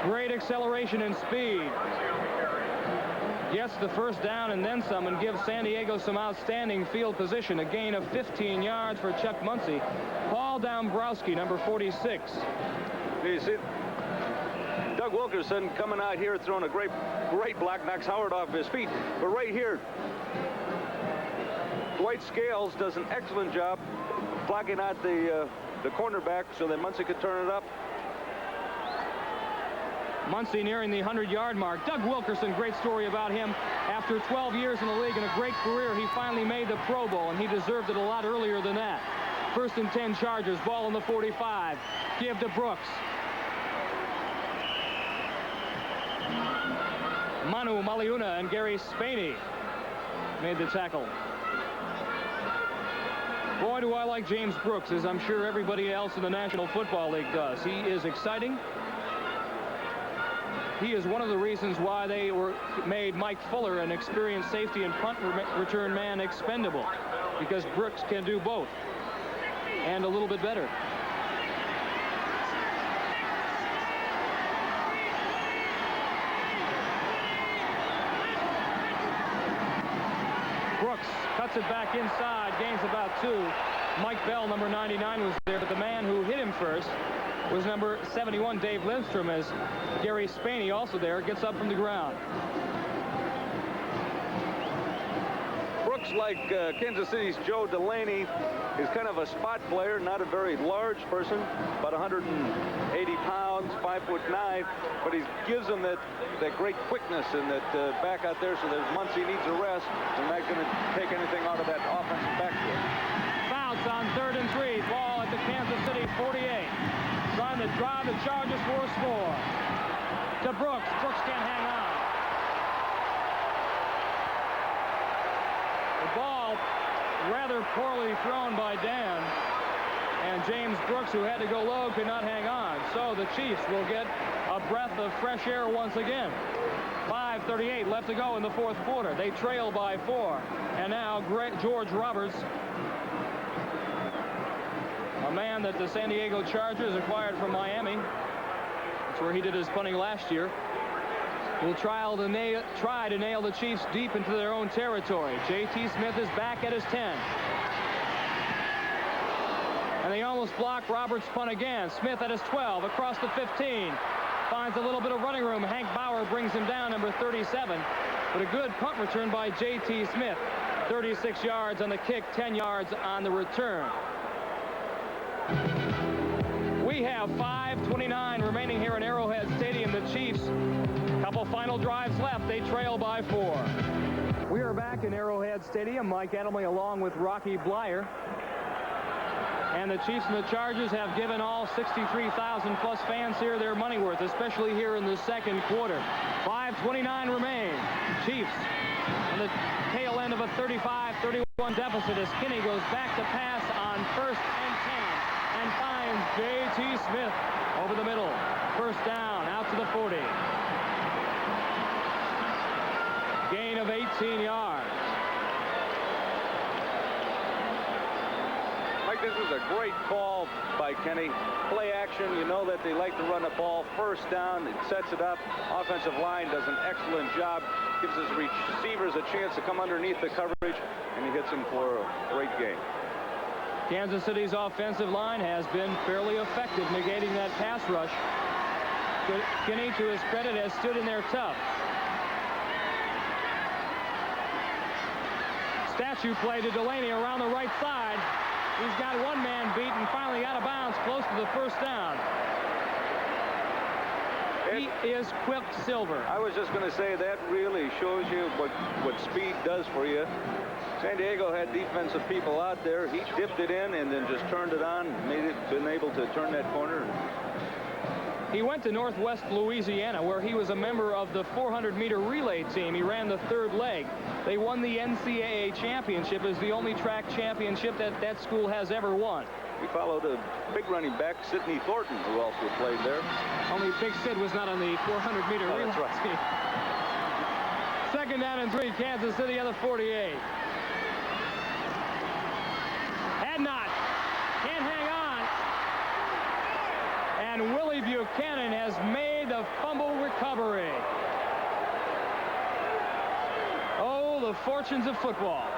great acceleration and speed, gets the first down and then some, and gives San Diego some outstanding field position. A gain of 15 yards for Chuck Muncy. Paul Dombrowski, number 46. You see, Doug Wilkerson coming out here throwing a great block, knocks Howard off his feet. But right here, Dwight Scales does an excellent job blocking out the cornerback so that Muncy could turn it up. Muncy nearing the 100-yard mark. Doug Wilkerson, great story about him. After 12 years in the league and a great career, he finally made the Pro Bowl, and he deserved it a lot earlier than that. 1st and 10 Chargers, ball on the 45. Give to Brooks. Manu Maliuna and Gary Spaney made the tackle. Boy, do I like James Brooks, as I'm sure everybody else in the National Football League does. He is exciting. He is one of the reasons why they made Mike Fuller, an experienced safety and punt return man, expendable, because Brooks can do both and a little bit better. Brooks cuts it back inside, gains about 2. Mike Bell, number 99, was there, but the man who hit him first was number 71, Dave Lindstrom, as Gary Spaney, also there, gets up from the ground. Brooks, like Kansas City's Joe Delaney, is kind of a spot player, not a very large person, about 180 pounds, 5'9", but he gives them that great quickness and that back out there, so that Muncy needs a rest. They're not going to take anything out of that offensive backfield. Fouts on 3rd and 3, ball at the Kansas City 48. Trying to drive the Chargers for a score. To Brooks. Brooks can't hang on. The ball rather poorly thrown by Dan. And James Brooks, who had to go low, could not hang on. So the Chiefs will get a breath of fresh air once again. 5:38 left to go in the fourth quarter. They trail by 4. And now George Roberts, a man that the San Diego Chargers acquired from Miami. That's where he did his punting last year. Will try to nail the Chiefs deep into their own territory. J.T. Smith is back at his 10. And they almost block Roberts' punt again. Smith at his 12, across the 15. Finds a little bit of running room. Hank Bauer brings him down, number 37. But a good punt return by J.T. Smith. 36 yards on the kick, 10 yards on the return. We have 5:29 remaining here in Arrowhead Stadium. The Chiefs, couple final drives left. They trail by 4. We are back in Arrowhead Stadium. Mike Edelman along with Rocky Blyer. And the Chiefs and the Chargers have given all 63,000 plus fans here their money worth, especially here in the second quarter. 5:29 remain. Chiefs on the tail end of a 35-31 deficit as Kinney goes back to pass on 1st and 10 and finds J.T. Smith over the middle. First down, out to the 40. Gain of 18 yards. This was a great call by Kenny. Play action. You know that they like to run the ball. First down. It sets it up. Offensive line does an excellent job. Gives his receivers a chance to come underneath the coverage. And he hits him for a great gain. Kansas City's offensive line has been fairly effective negating that pass rush. Kinney, to his credit, has stood in there tough. Statue play to Delaney around the right side. He's got one man beat and finally out of bounds close to the first down. He is Quicksilver. I was just going to say that really shows you what speed does for you. San Diego had defensive people out there. He dipped it in and then just turned it on, been able to turn that corner. He went to Northwest Louisiana, where he was a member of the 400-meter relay team. He ran the 3rd leg. They won the NCAA championship. It is the only track championship that school has ever won. He followed a big running back, Sidney Thornton, who also played there. Only Big Sid was not on the 400-meter relay team. Second down and 3, Kansas City on the 48. Had not. Can't hang on. And Willie Buchanan has made the fumble recovery. Oh, the fortunes of football.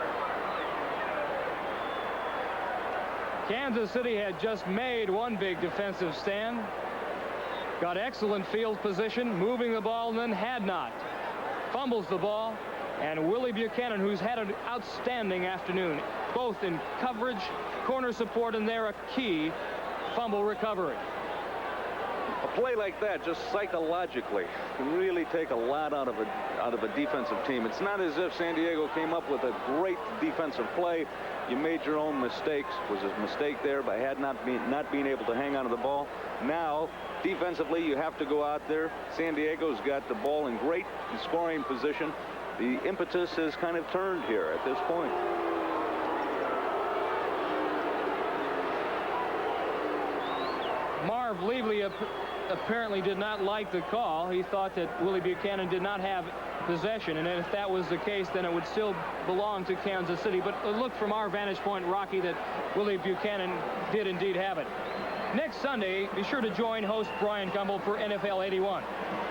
Kansas City had just made one big defensive stand. Got excellent field position, moving the ball, and then had not. Fumbles the ball, and Willie Buchanan, who's had an outstanding afternoon, both in coverage, corner support, and there a key fumble recovery. A play like that, just psychologically, can really take a lot out of a defensive team. It's not as if San Diego came up with a great defensive play. You made your own mistakes. Was a mistake there by not being able to hang on to the ball. Now, defensively, you have to go out there. San Diego's got the ball in great scoring position. The impetus has kind of turned here at this point. Marv Levy apparently did not like the call. He thought that Willie Buchanan did not have possession, and if that was the case, then it would still belong to Kansas City. But look, from our vantage point, Rocky, that Willie Buchanan did indeed have it. Next Sunday, be sure to join host Brian Gumbel for NFL 81.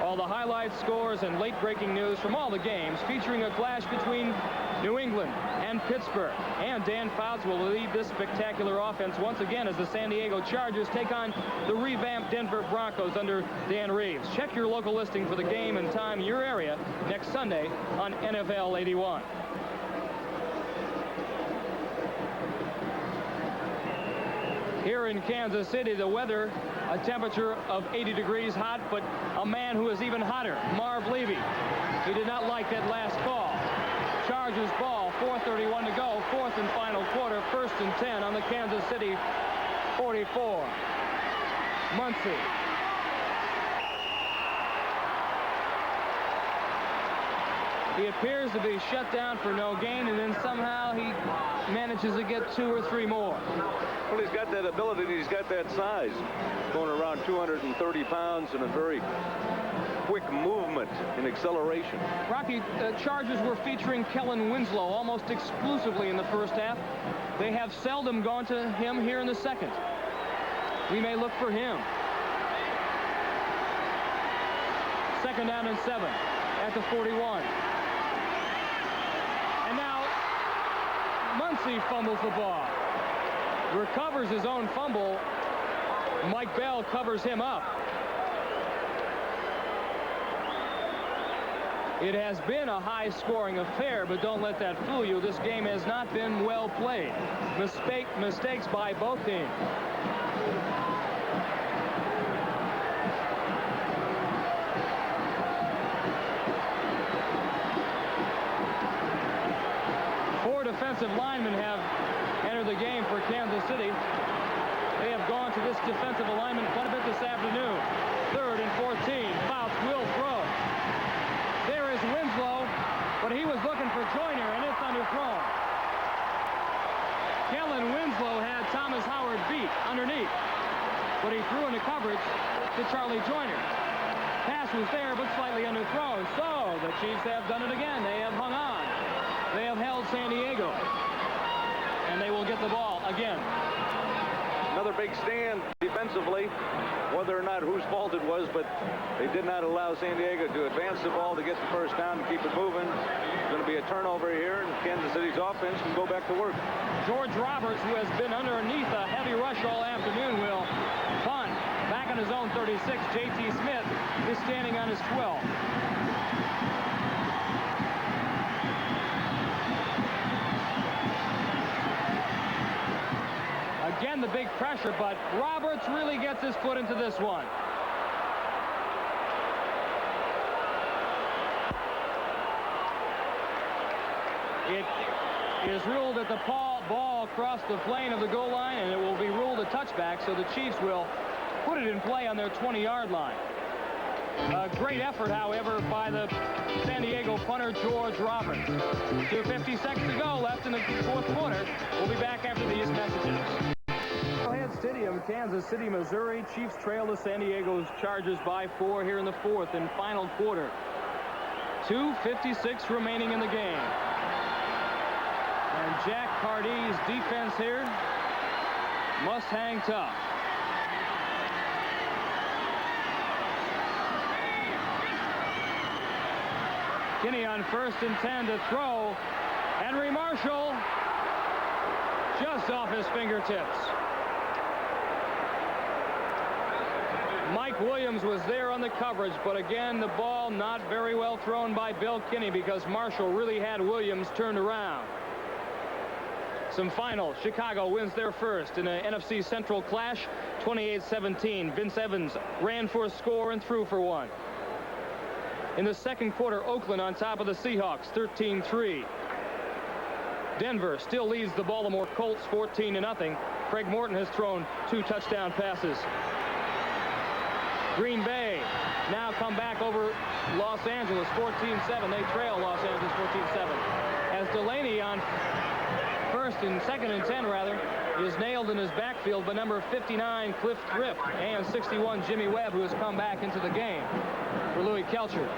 All the highlights, scores, and late-breaking news from all the games, featuring a clash between New England and Pittsburgh. And Dan Fouts will lead this spectacular offense once again as the San Diego Chargers take on the revamped Denver Broncos under Dan Reeves. Check your local listing for the game and time in your area next Sunday on NFL 81. Here in Kansas City, the weather, a temperature of 80 degrees hot, but a man who is even hotter, Marv Levy. He did not like that last call. Chargers ball, 4:31 to go, fourth and final quarter, 1st and 10 on the Kansas City 44. Muncie. He appears to be shut down for no gain, and then somehow he manages to get 2 or 3 more. Well, he's got that ability, and he's got that size. Going around 230 pounds and a very quick movement and acceleration. Rocky, Chargers were featuring Kellen Winslow almost exclusively in the first half. They have seldom gone to him here in the second. We may look for him. 2nd down and 7 at the 41. And now Muncie fumbles the ball. Recovers his own fumble. Mike Bell covers him up. It has been a high-scoring affair, but don't let that fool you. This game has not been well played. Mistakes by both teams. Four defensive linemen have entered the game for Kansas City. They have gone to this defensive alignment quite a bit this afternoon. 3rd and 14. Fouts will throw. There is Winslow, but he was looking for Joyner, and it's underthrown. Kellen Winslow had Thomas Howard beat underneath, but he threw into coverage to Charlie Joyner. Pass was there, but slightly underthrown. So the Chiefs have done it again. They have hung on. They have held San Diego, and they will get the ball again. Another big stand defensively, whether or not whose fault it was, but they did not allow San Diego to advance the ball to get the first down and keep it moving. It's going to be a turnover here, and Kansas City's offense can go back to work. George Roberts, who has been underneath a heavy rush all afternoon, will punt. Back on his own 36, J.T. Smith is standing on his 12. Again, the big pressure, but Roberts really gets his foot into this one. It is ruled that the ball crossed the plane of the goal line, and it will be ruled a touchback, so the Chiefs will put it in play on their 20-yard line. A great effort, however, by the San Diego punter, George Roberts. 2:50 seconds to go left in the 4th quarter. We'll be back after these messages. Arrowhead Stadium, Kansas City, Missouri. Chiefs trail the San Diego Chargers by 4 here in the 4th and final quarter. 2:56 remaining in the game. And Jack Carty's defense here must hang tough. Kinney on 1st and 10 to throw. Henry Marshall just off his fingertips. Mike Williams was there on the coverage, but again, the ball not very well thrown by Bill Kinney because Marshall really had Williams turned around. Some final. Chicago wins their first in an NFC Central clash, 28-17. Vince Evans ran for a score and threw for one. In the second quarter, Oakland on top of the Seahawks, 13-3. Denver still leads the Baltimore Colts 14-0. Craig Morton has thrown 2 touchdown passes. Green Bay now come back over Los Angeles 14-7. They trail Los Angeles 14-7. As Delaney on 1st and 2nd and 10 rather is nailed in his backfield by number 59 Cliff Thrift and 61 Jimmy Webb, who has come back into the game for Louis Kelcher.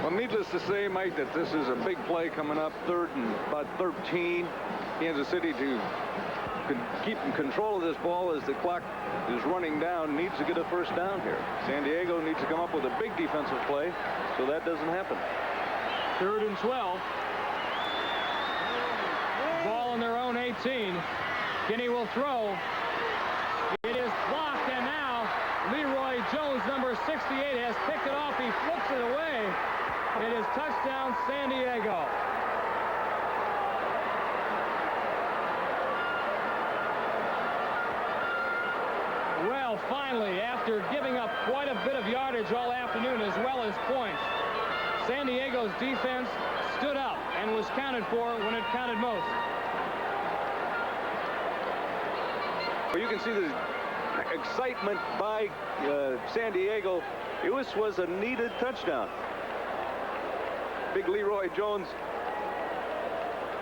Well, needless to say, Mike, that this is a big play coming up, 3rd and about 13. Kansas City to keep in control of this ball as the clock is running down, needs to get a first down here. San Diego needs to come up with a big defensive play so that doesn't happen. 3rd and 12. Ball in their own 18. Kinney will throw. It is blocked, and now Leroy Jones, number 68, has picked it off. He flips it away. It is touchdown San Diego. Well, finally, after giving up quite a bit of yardage all afternoon as well as points, San Diego's defense stood up and was counted for when it counted most. Well, you can see the excitement by San Diego. It was a needed touchdown. Big Leroy Jones.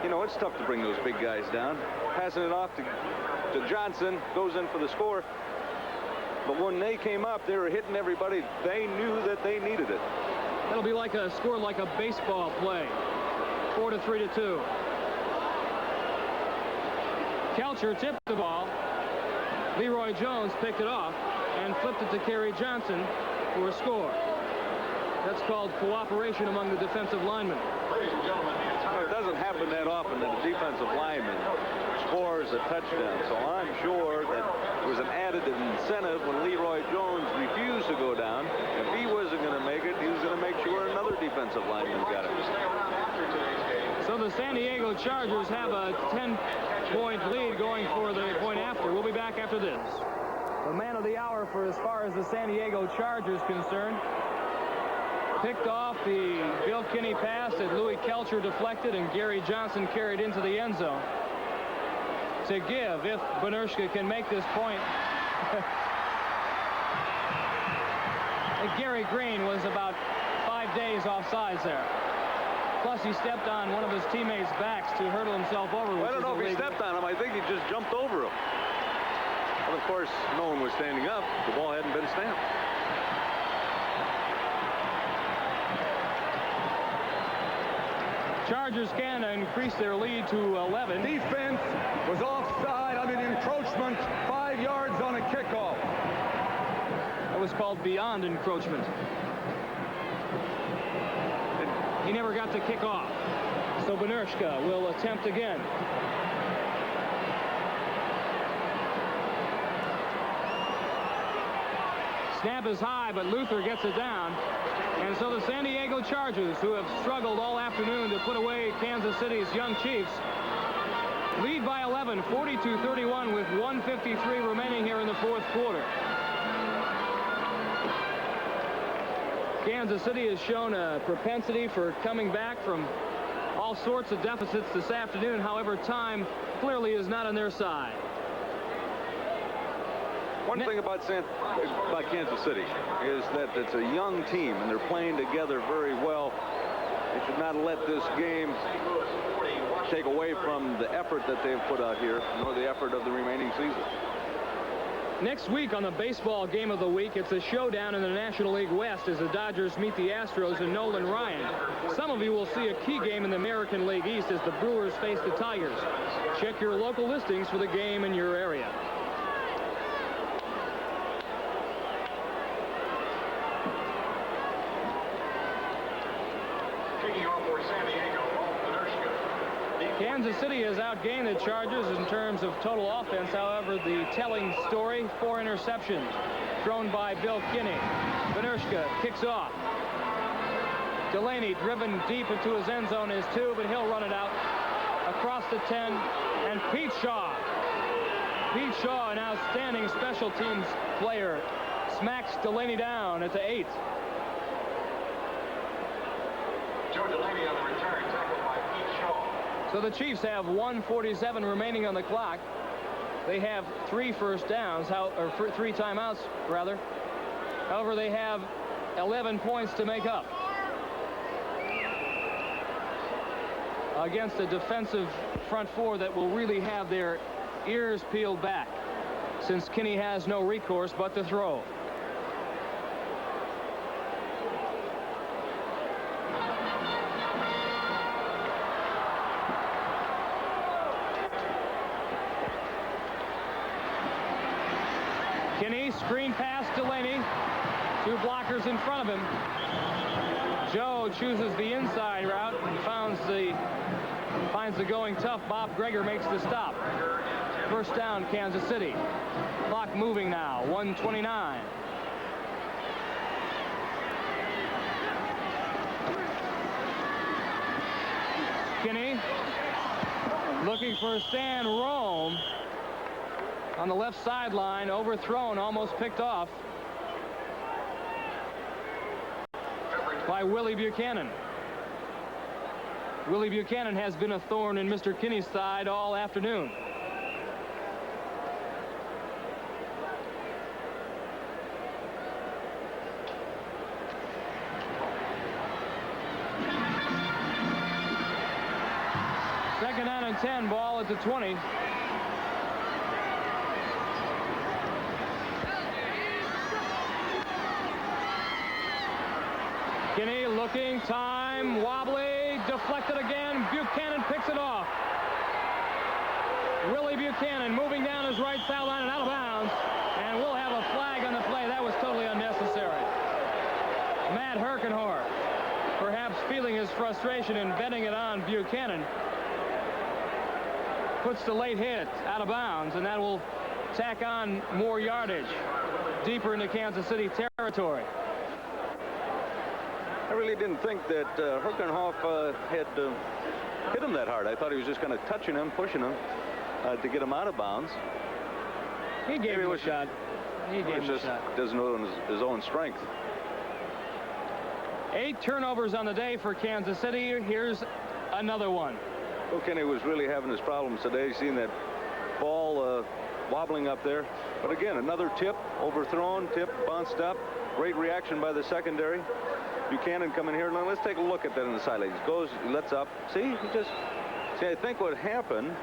You know, it's tough to bring those big guys down. Passing it off to Johnson, goes in for the score. But when they came up, they were hitting everybody. They knew that they needed it. That'll be like a score like a baseball play. 4-3-2. Kelcher tipped the ball. Leroy Jones picked it off and flipped it to Kerry Johnson for a score. That's called cooperation among the defensive linemen. Ladies and gentlemen, It doesn't happen that often that a defensive lineman scores a touchdown. So I'm sure that it was an added incentive when Leroy Jones refused to go down. If he wasn't going to make it, he was going to make sure another defensive lineman got it. So the San Diego Chargers have a 10-point lead going for the point after. We'll be back after this. The man of the hour for as far as the San Diego Chargers concerned. Picked off the Bill Kinney pass that Louis Kelcher deflected, and Gary Johnson carried into the end zone to give if Benershka can make this point. Gary Green was about 5 days offsides there. Plus, he stepped on one of his teammates' backs to hurdle himself over. Well, I don't know if he stepped on him. I think he just jumped over him. Well, of course, no one was standing up. The ball hadn't been stamped. Chargers can increase their lead to 11. defense was offside on an encroachment, 5 yards on a kickoff. That was called beyond encroachment. He never got to kick off. So Benershka will attempt again. Snap is high, but Luther gets it down. And so the San Diego Chargers, who have struggled all afternoon to put away Kansas City's young Chiefs, lead by 11, 42-31 with 1:53 remaining here in the fourth quarter. Kansas City has shown a propensity for coming back from all sorts of deficits this afternoon. However, time clearly is not on their side. One thing about Kansas City is that it's a young team, and they're playing together very well. They should not let this game take away from the effort that they've put out here, nor the effort of the remaining season. Next week on the baseball game of the week, it's a showdown in the National League West as the Dodgers meet the Astros and Nolan Ryan. Some of you will see a key game in the American League East as the Brewers face the Tigers. Check your local listings for the game in your area. Kansas City has outgained the Chargers in terms of total offense. However, the telling story, 4 interceptions thrown by Bill Kinney. Benershka kicks off. Delaney driven deep into his end zone is 2, but he'll run it out across the 10. And Pete Shaw, an outstanding special teams player, smacks Delaney down at the 8. Joe Delaney on the return, tackled by Pete Shaw. So the Chiefs have 1:47 remaining on the clock. They have 3 first downs, or 3 timeouts, rather. However, they have 11 points to make up against a defensive front 4 that will really have their ears peeled back, since Kinney has no recourse but to throw. Kinney, screen pass, Delaney. 2 blockers in front of him. Joe chooses the inside route and finds the going tough. Bob Greger makes the stop. First down, Kansas City. Clock moving now, 1:29. Kinney looking for Stan Rome on the left sideline, overthrown, almost picked off by Willie Buchanan. Willie Buchanan has been a thorn in Mr. Kinney's side all afternoon. Second down and 10, ball at the 20. Kinney looking, time, wobbly, deflected again. Buchanan picks it off. Willie Buchanan moving down his right sideline and out of bounds. And we'll have a flag on the play. That was totally unnecessary. Matt Herkenhorn, perhaps feeling his frustration and betting it on Buchanan, puts the late hit out of bounds, and that will tack on more yardage deeper into Kansas City territory. I really didn't think that Herkenhoff had hit him that hard. I thought he was just kind of touching him, pushing him to get him out of bounds. He gave him a shot. He gave him a shot. Doesn't know his own strength. 8 turnovers on the day for Kansas City. Here's another one. Bill Kinney was really having his problems today, seeing that ball wobbling up there. But again, another tip, overthrown, tip, bounced up. Great reaction by the secondary. Buchanan coming here. Now let's take a look at that in the sideline. He goes, he lets up. See, I think what happened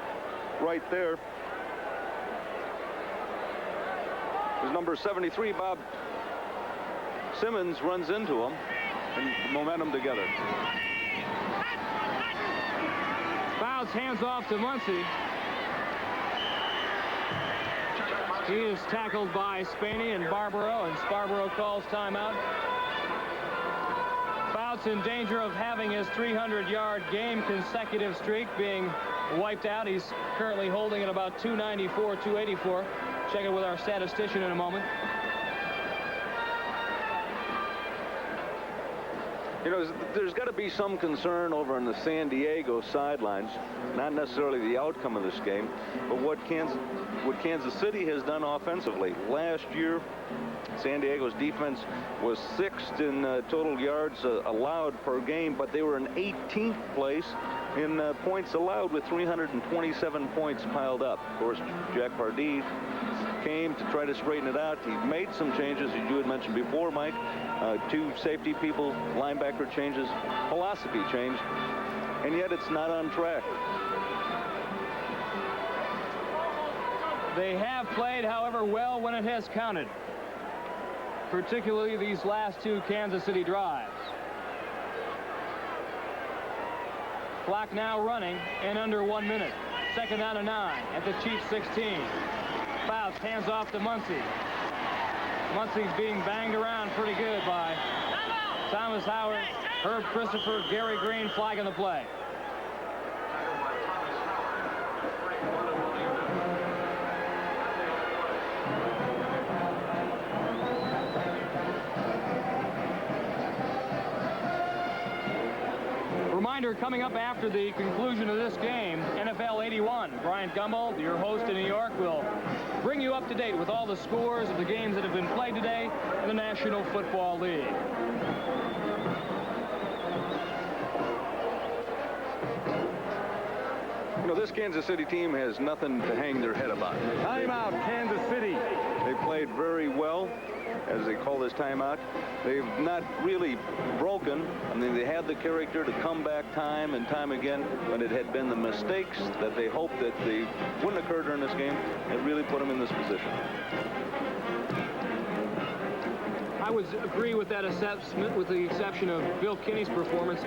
right there is number 73, Bob Simmons, runs into him, and momentum together. Fouts hands off to Muncie. He is tackled by Spaney and Barbaro, and Scarborough calls timeout. Fouts in danger of having his 300-yard game consecutive streak being wiped out. He's currently holding at about 294, 284. Check it with our statistician in a moment. You know, there's got to be some concern over on the San Diego sidelines, not necessarily the outcome of this game, but what Kansas City has done offensively. Last year, San Diego's defense was 6th in total yards allowed per game, but they were in 18th place in points allowed with 327 points piled up. Of course, Jack Pardee came to try to straighten it out. He made some changes, as you had mentioned before, Mike. 2 safety people, linebacker changes, philosophy changed, and yet it's not on track. They have played, however, well when it has counted, particularly these last 2 Kansas City drives. Clock now running in under 1 minute. Second down and 9 at the Chiefs 16. Fouts, hands off to Muncie. Muncie's being banged around pretty good by Thomas Howard, Herb Christopher, Gary Green flagging the play. Reminder coming up after the conclusion of this game, NFL 81. Brian Gumbel, your host in New York, will bring you up to date with all the scores of the games that have been played today in the National Football League. You know, this Kansas City team has nothing to hang their head about. Timeout, Kansas City. They played very well, as they call this timeout. They've not really broken. I mean, they had the character to come back time and time again, but it had been the mistakes that they hoped that they wouldn't occur during this game that really put them in this position. I would agree with that assessment, with the exception of Bill Kinney's performance.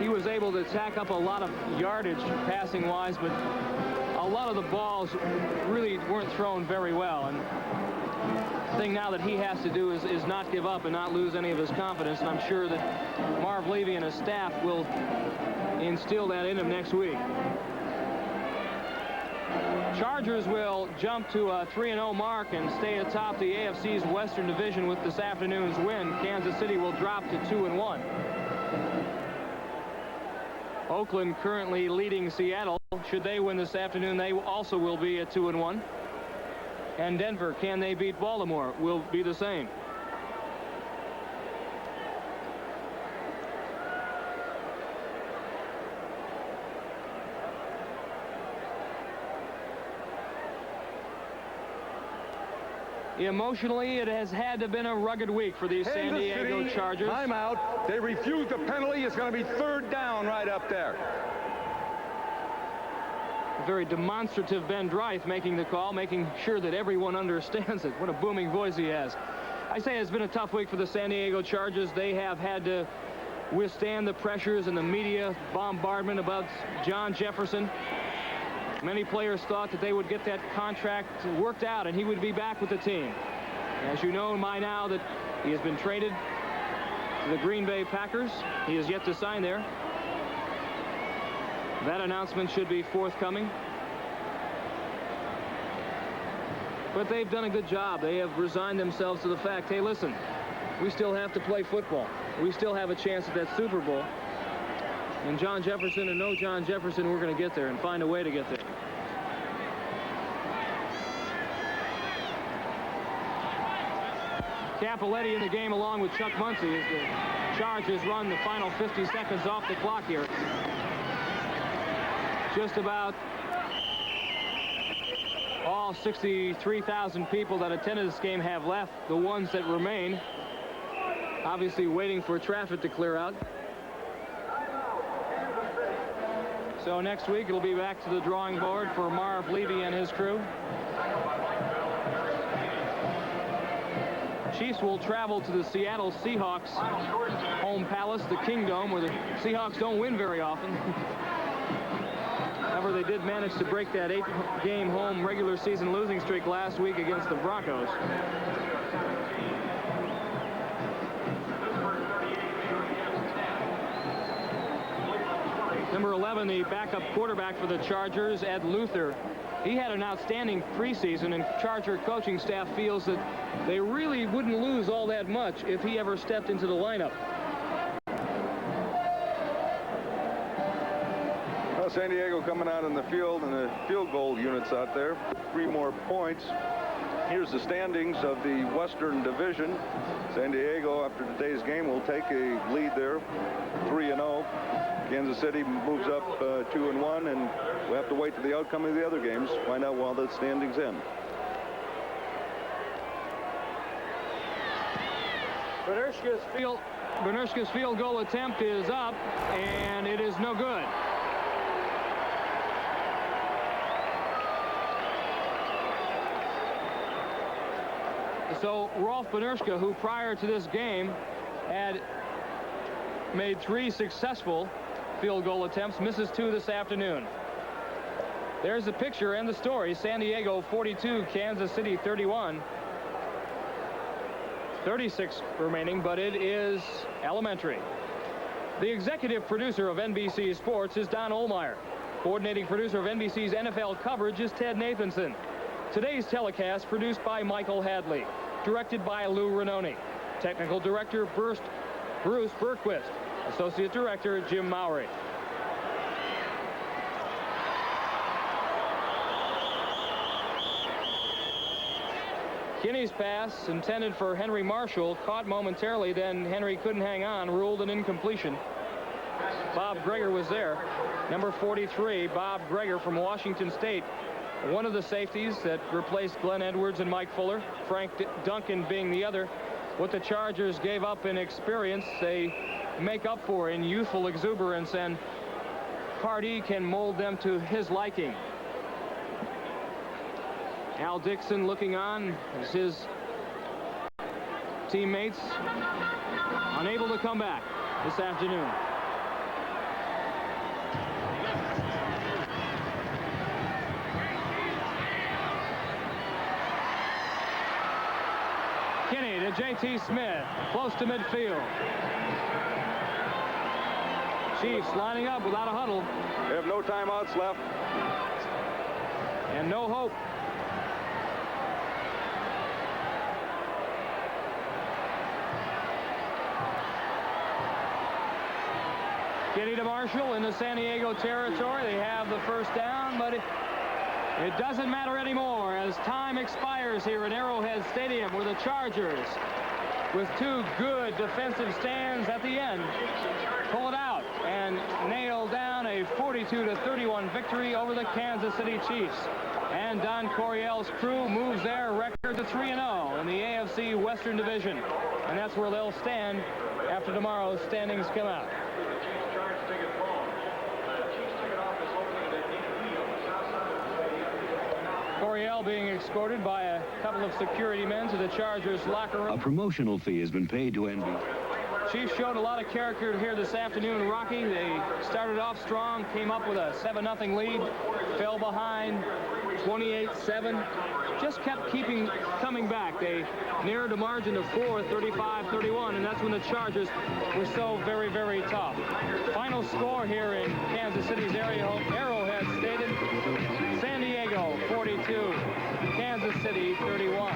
He was able to tack up a lot of yardage passing-wise, but a lot of the balls really weren't thrown very well. And the thing now that he has to do is not give up and not lose any of his confidence. And I'm sure that Marv Levy and his staff will instill that in him next week. Chargers will jump to a 3-0 mark and stay atop the AFC's Western Division with this afternoon's win. Kansas City will drop to 2-1. Oakland currently leading Seattle. Should they win this afternoon, they also will be at 2-1. And Denver, can they beat Baltimore, will be the same. Emotionally, it has had to have been a rugged week for these San Diego Chargers. Timeout. They refused the penalty. It's going to be 3rd down right up there. very demonstrative Ben Dreif making the call, making sure that everyone understands it. What a booming voice he has. I say it's been a tough week for the San Diego Chargers. They have had to withstand the pressures and the media bombardment about John Jefferson. Many players thought that they would get that contract worked out and he would be back with the team. As you know by now that he has been traded to the Green Bay Packers. He is yet to sign there. That announcement should be forthcoming. But they've done a good job. They have resigned themselves to the fact, hey, listen, we still have to play football. We still have a chance at that Super Bowl. And John Jefferson and no John Jefferson, we're going to get there and find a way to get there. Capoletti in the game along with Chuck Muncie as the Chargers run the final 50 seconds off the clock here. Just about all 63,000 people that attended this game have left. The ones that remain, obviously waiting for traffic to clear out. So next week it'll be back to the drawing board for Marv Levy and his crew. Chiefs will travel to the Seattle Seahawks home palace, the Kingdome, where the Seahawks don't win very often. However, they did manage to break that 8-game home regular season losing streak last week against the Broncos. Number 11, the backup quarterback for the Chargers, Ed Luther. He had an outstanding preseason, and Charger coaching staff feels that they really wouldn't lose all that much if he ever stepped into the lineup. Well, San Diego coming out in the field, and the field goal units out there. 3 more points. Here's the standings of the Western Division. San Diego, after today's game, will take a lead there, 3-0. Kansas City moves up 2-1, and we have to wait to the outcome of the other games, find out while the standings end. Benershka's field goal attempt is up, and it is no good. So Rolf Benershka, who prior to this game had made 3 successful field goal attempts, misses 2 this afternoon. There's the picture and the story. San Diego 42, Kansas City 31. 36 remaining, but it is elementary. The executive producer of NBC Sports is Don Ohlmeyer. Coordinating producer of NBC's NFL coverage is Ted Nathanson. Today's telecast produced by Michael Hadley. Directed by Lou Ranoni. Technical director Bruce Berquist. Associate director Jim Mowry. Kinney's pass, intended for Henry Marshall, caught momentarily, then Henry couldn't hang on, ruled an incompletion. Bob Greger was there. Number 43, Bob Greger from Washington State. One of the safeties that replaced Glenn Edwards and Mike Fuller, Frank Duncan being the other. What the Chargers gave up in experience, they make up for in youthful exuberance, and Pardee can mold them to his liking. Al Dixon looking on as his teammates unable to come back this afternoon. Kinney to J.T. Smith, close to midfield. Chiefs lining up without a huddle. They have no timeouts left. And no hope. Kinney to Marshall in the San Diego territory. They have the first down, but it doesn't matter anymore as time expires here at Arrowhead Stadium, where the Chargers, with 2 good defensive stands at the end, pull it out and nail down a 42-31 victory over the Kansas City Chiefs. And Don Coryell's crew moves their record to 3-0 in the AFC Western Division. And that's where they'll stand after tomorrow's standings come out. Coryell being escorted by a couple of security men to the Chargers locker room. A promotional fee has been paid to NB. Chiefs showed a lot of character here this afternoon, Rocky. They started off strong, came up with a 7-0 lead, fell behind 28-7, just kept coming back. They narrowed the margin to 4, 35-31, and that's when the Chargers were so very, very tough. Final score here in Kansas City's Arrowhead Stadium, San Diego 42, Kansas City 31.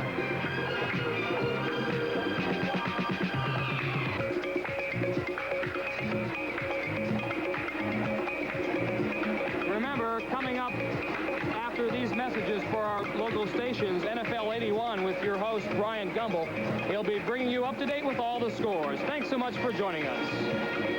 Remember, coming up after these messages for our local stations, NFL 81 with your host, Brian Gumbel. He'll be bringing you up to date with all the scores. Thanks so much for joining us.